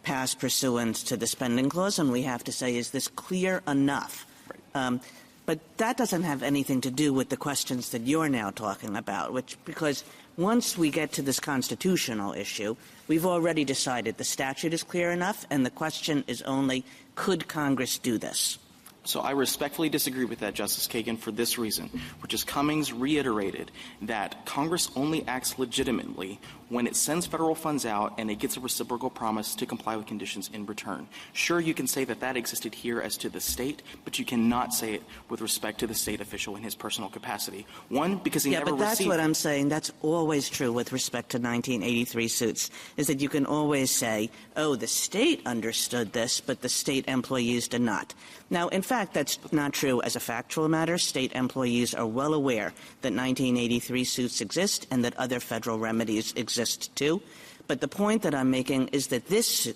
passed pursuant to the spending clause, and we have to say, is this clear enough? Right. But that doesn't have anything to do with the questions that you're now talking about, because once we get to this constitutional issue, we've already decided the statute is clear enough, and the question is only, could Congress do this? So I respectfully disagree with that, Justice Kagan, for this reason, which is Cummings reiterated that Congress only acts legitimately when it sends federal funds out and it gets a reciprocal promise to comply with conditions in return. Sure, you can say that that existed here as to the state, but you cannot say it with respect to the state official in his personal capacity. One, because he never received— Yeah, but that's what I'm saying. That's always true with respect to 1983 suits, is that you can always say, oh, the state understood this, but the state employees did not. Now, in fact, that's not true as a factual matter. State employees are well aware that 1983 suits exist and that other federal remedies exist too. But the point that I'm making is that this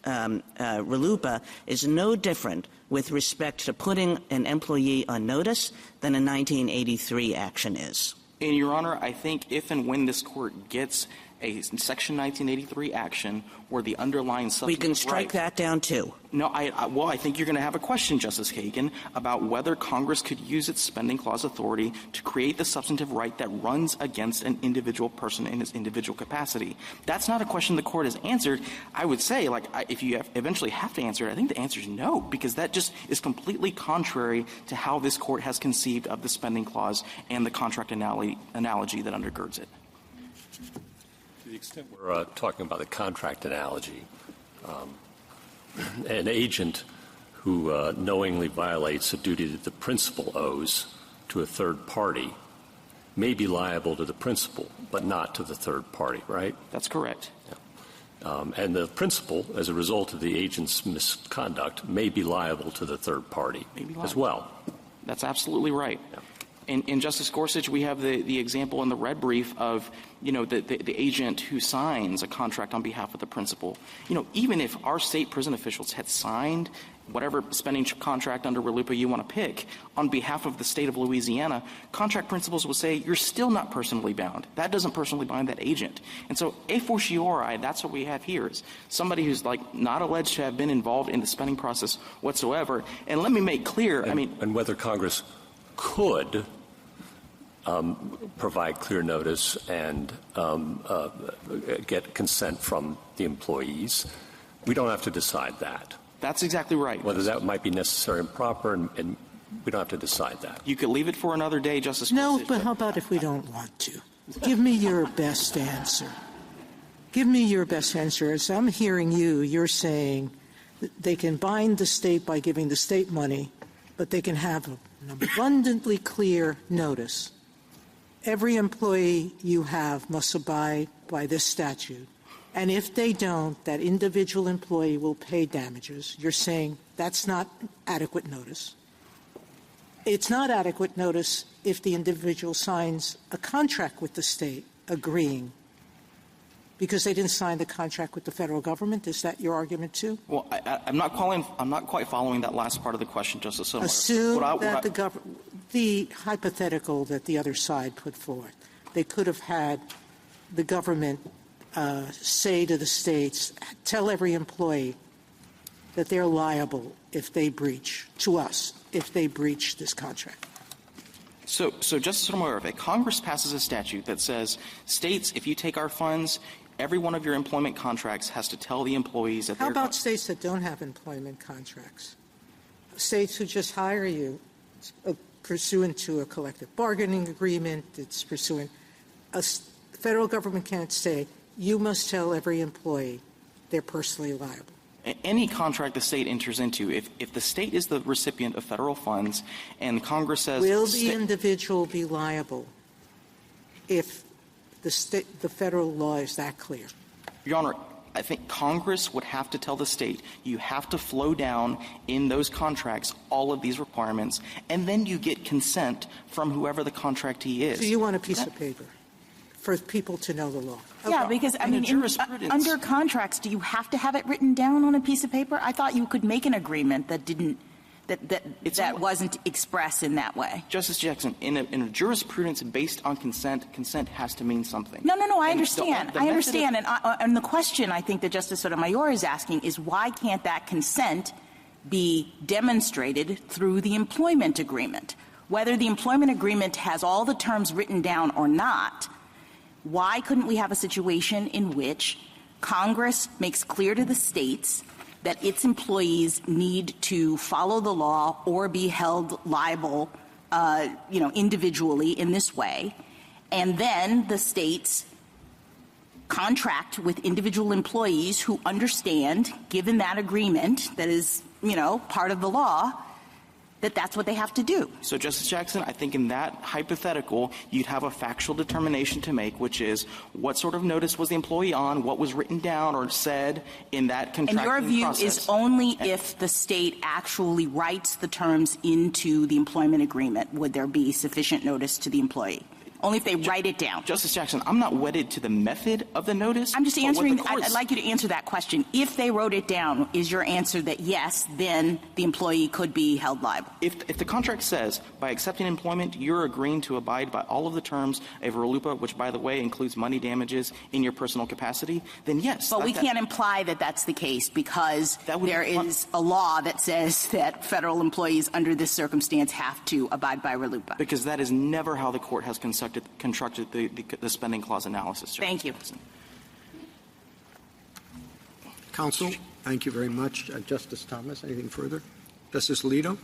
RLUIPA is no different with respect to putting an employee on notice than a 1983 action is. And, Your Honor, I think if and when this court gets a Section 1983 action where the underlying substantive we can strike that down too. No, I think you're going to have a question, Justice Kagan, about whether Congress could use its spending clause authority to create the substantive right that runs against an individual person in his individual capacity. That's not a question the court has answered. I would say, if you eventually have to answer it, I think the answer is no, because that just is completely contrary to how this court has conceived of the spending clause and the contract analogy that undergirds it. To the extent we're talking about the contract analogy, an agent who knowingly violates a duty that the principal owes to a third party may be liable to the principal, but not to the third party, right? That's correct. Yeah. And the principal, as a result of the agent's misconduct, may be liable to the third party as well. That's absolutely right. Yeah. In Justice Gorsuch, we have the example in the red brief of, the agent who signs a contract on behalf of the principal. Even if our state prison officials had signed whatever spending contract under RLUIPA you want to pick on behalf of the state of Louisiana, contract principals would say, you're still not personally bound. That doesn't personally bind that agent. And so, a fortiori, that's what we have here is somebody who's not alleged to have been involved in the spending process whatsoever. And let me make clear, and whether Congress could provide clear notice and get consent from the employees. We don't have to decide that. That's exactly right. Whether that might be necessary and proper, and we don't have to decide that. You could leave it for another day, Justice No, Gorsuch. but how about if we don't want to? Give me your best answer. Give me your best answer. As I'm hearing you're saying that they can bind the state by giving the state money, but they can have an abundantly clear notice. Every employee you have must abide by this statute. And if they don't, that individual employee will pay damages. You're saying that's not adequate notice. It's not adequate notice if the individual signs a contract with the state agreeing because they didn't sign the contract with the federal government. Is that your argument too? Well, I'm not quite following that last part of the question, Justice Sotomayor. Assume that the hypothetical that the other side put forward, they could have had the government say to the states, tell every employee that they're liable if they breach, to us, if they breach this contract? So Justice Sotomayor, if Congress passes a statute that says, states, if you take our funds, every one of your employment contracts has to tell the employees that How about states that don't have employment contracts? States who just hire you pursuant to a collective bargaining agreement, it's pursuant. The federal government can't say, you must tell every employee they're personally liable. Any contract the state enters into, if the state is the recipient of federal funds and Congress says— Will the individual be liable if the federal law is that clear? Your Honor, I think Congress would have to tell the state, you have to flow down in those contracts all of these requirements, and then you get consent from whoever the contractee is. So you want a piece of paper for people to know the law? Yeah, because, I mean, under contracts, do you have to have it written down on a piece of paper? I thought you could make an agreement that didn't that wasn't expressed in that way. Justice Jackson, in a jurisprudence based on consent, consent has to mean something. No, I understand. I understand. And the question I think that Justice Sotomayor is asking is why can't that consent be demonstrated through the employment agreement? Whether the employment agreement has all the terms written down or not, why couldn't we have a situation in which Congress makes clear to the states that its employees need to follow the law or be held liable, individually in this way, and then the states contract with individual employees who understand, given that agreement that is, part of the law, that that's what they have to do. So, Justice Jackson, I think in that hypothetical, you'd have a factual determination to make, which is what sort of notice was the employee on, what was written down or said in that contracting process. And your view is only if the state actually writes the terms into the employment agreement would there be sufficient notice to the employee. Only if they write it down. Justice Jackson, I'm not wedded to the method of the notice. I'm just answering. I'd like you to answer that question. If they wrote it down, is your answer that yes, then the employee could be held liable? If the contract says, by accepting employment, you're agreeing to abide by all of the terms of RLUIPA, which, by the way, includes money damages in your personal capacity, then yes. But we can't imply that that's the case because there is a law that says that federal employees under this circumstance have to abide by RLUIPA. Because that is never how the court has constructed the spending clause analysis. Justice. Thank you. Counsel, thank you very much. Justice Thomas, anything further? Justice Alito?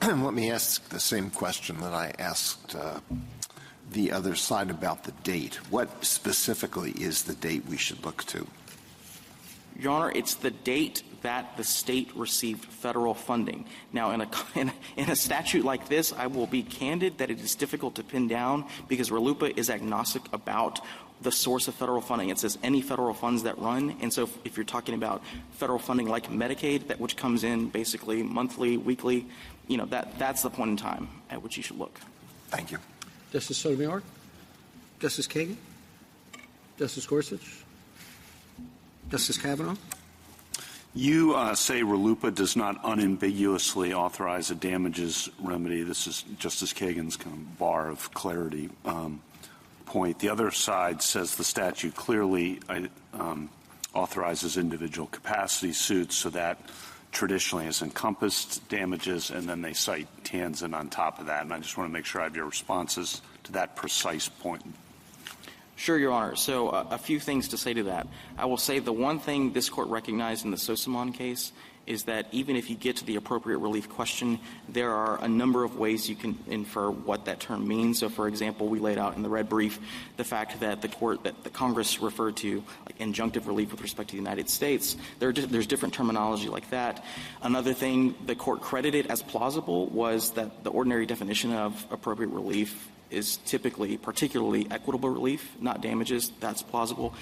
Let me ask the same question that I asked the other side about the date. What specifically is the date we should look to? Your Honor, it's the date that the state received federal funding. Now, in a statute like this, I will be candid that it is difficult to pin down because RLUIPA is agnostic about the source of federal funding. It says any federal funds that run. And so if you're talking about federal funding like Medicaid, which comes in basically monthly, weekly, that's the point in time at which you should look. Thank you. Justice Sotomayor? Justice Kagan? Justice Gorsuch? Justice Kavanaugh? You say RLUIPA does not unambiguously authorize a damages remedy. This is Justice Kagan's kind of bar of clarity point. The other side says the statute clearly authorizes individual capacity suits, so that traditionally has encompassed damages, and then they cite Tanzan on top of that. And I just want to make sure I have your responses to that precise point. Sure, Your Honor. So a few things to say to that. I will say the one thing this Court recognized in the Sosamon case is that even if you get to the appropriate relief question, there are a number of ways you can infer what that term means. So, for example, we laid out in the red brief the fact that the Congress referred to like injunctive relief with respect to the United States. There's different terminology like that. Another thing the Court credited as plausible was that the ordinary definition of appropriate relief is typically particularly equitable relief, not damages. That's plausible.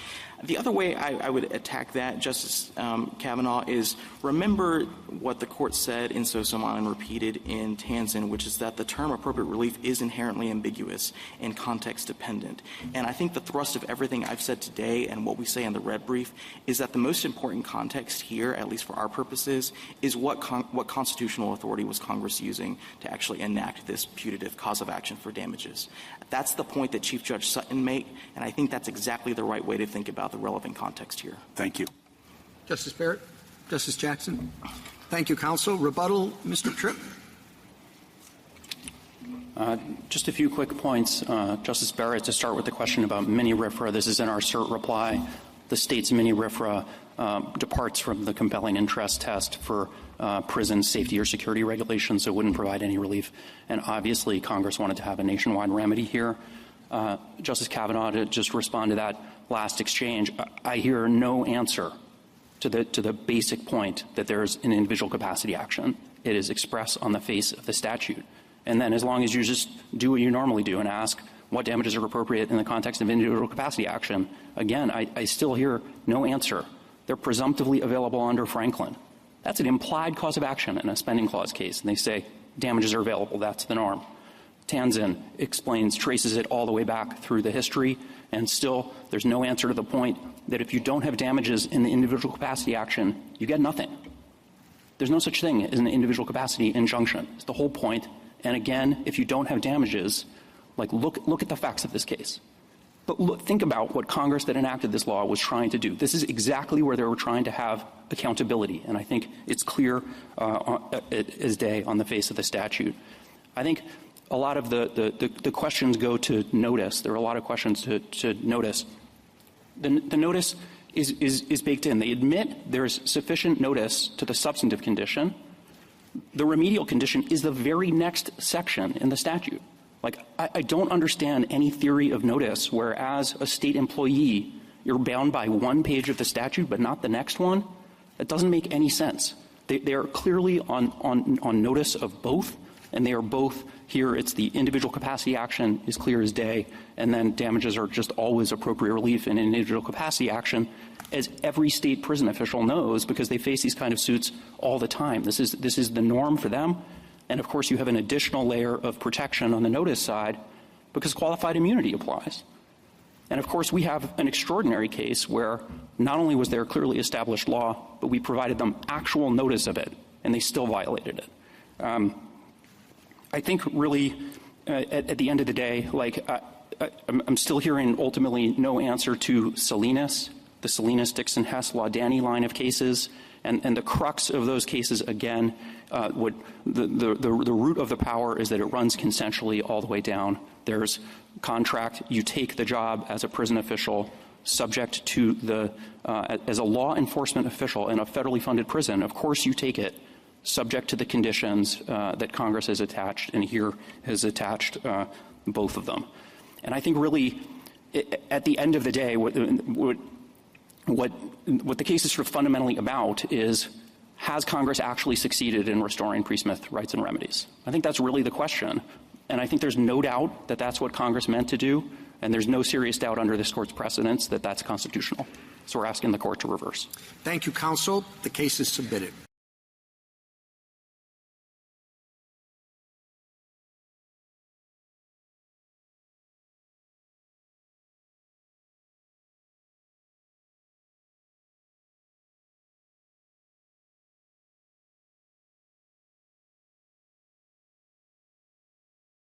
The other way I would attack that, Justice Kavanaugh, is remember what the Court said in Sosamon and repeated in Tanzan, which is that the term appropriate relief is inherently ambiguous and context-dependent. And I think the thrust of everything I've said today and what we say in the red brief is that the most important context here, at least for our purposes, is what constitutional authority was Congress using to actually enact this putative cause of action for damages. That's the point that Chief Judge Sutton made, and I think that's exactly the right way to think about the relevant context here. Thank you. Justice Barrett? Justice Jackson? Thank you, counsel. Rebuttal, Mr. Tripp. Just a few quick points. Justice Barrett, to start with the question about mini-RFRA. This is in our cert reply. The state's mini-RFRA departs from the compelling interest test for prison safety or security regulations, so it wouldn't provide any relief. And obviously, Congress wanted to have a nationwide remedy here. Justice Kavanaugh, to just respond to that last exchange, I hear no answer to the basic point that there's an individual capacity action. It is expressed on the face of the statute. And then as long as you just do what you normally do and ask what damages are appropriate in the context of individual capacity action, again, I still hear no answer. They're presumptively available under Franklin. That's an implied cause of action in a spending clause case, and they say damages are available. That's the norm. Tanzin traces it all the way back through the history, and still there's no answer to the point that if you don't have damages in the individual capacity action, you get nothing. There's no such thing as an individual capacity injunction. It's the whole point. And again, if you don't have damages, look at the facts of this case. But think about what Congress that enacted this law was trying to do. This is exactly where they were trying to have accountability, and I think it's clear as day on the face of the statute. I think a lot of the questions go to notice. There are a lot of questions to notice. The notice is baked in. They admit there is sufficient notice to the substantive condition. The remedial condition is the very next section in the statute. I don't understand any theory of notice where, as a state employee, you're bound by one page of the statute but not the next one. That doesn't make any sense. They are clearly on notice of both, and they are both here. It's the individual capacity action is clear as day, and then damages are just always appropriate relief in individual capacity action, as every state prison official knows because they face these kind of suits all the time. This is the norm for them. And, of course, you have an additional layer of protection on the notice side because qualified immunity applies. And, of course, we have an extraordinary case where not only was there clearly established law, but we provided them actual notice of it, and they still violated it. I think really at the end of the day, I'm still hearing ultimately no answer to Salinas, the Salinas-Dixon-Hess-Laudani line of cases. And the crux of those cases, again, the root of the power is that it runs consensually all the way down. There's contract. You take the job as a prison official subject to as a law enforcement official in a federally funded prison. Of course you take it subject to the conditions that Congress has attached, and here has attached both of them. And I think really at the end of the day, what the case is sort of fundamentally about is, has Congress actually succeeded in restoring pre-Smith rights and remedies? I think that's really the question. And I think there's no doubt that that's what Congress meant to do, and there's no serious doubt under this Court's precedents that that's constitutional. So we're asking the Court to reverse. Thank you, counsel. The case is submitted.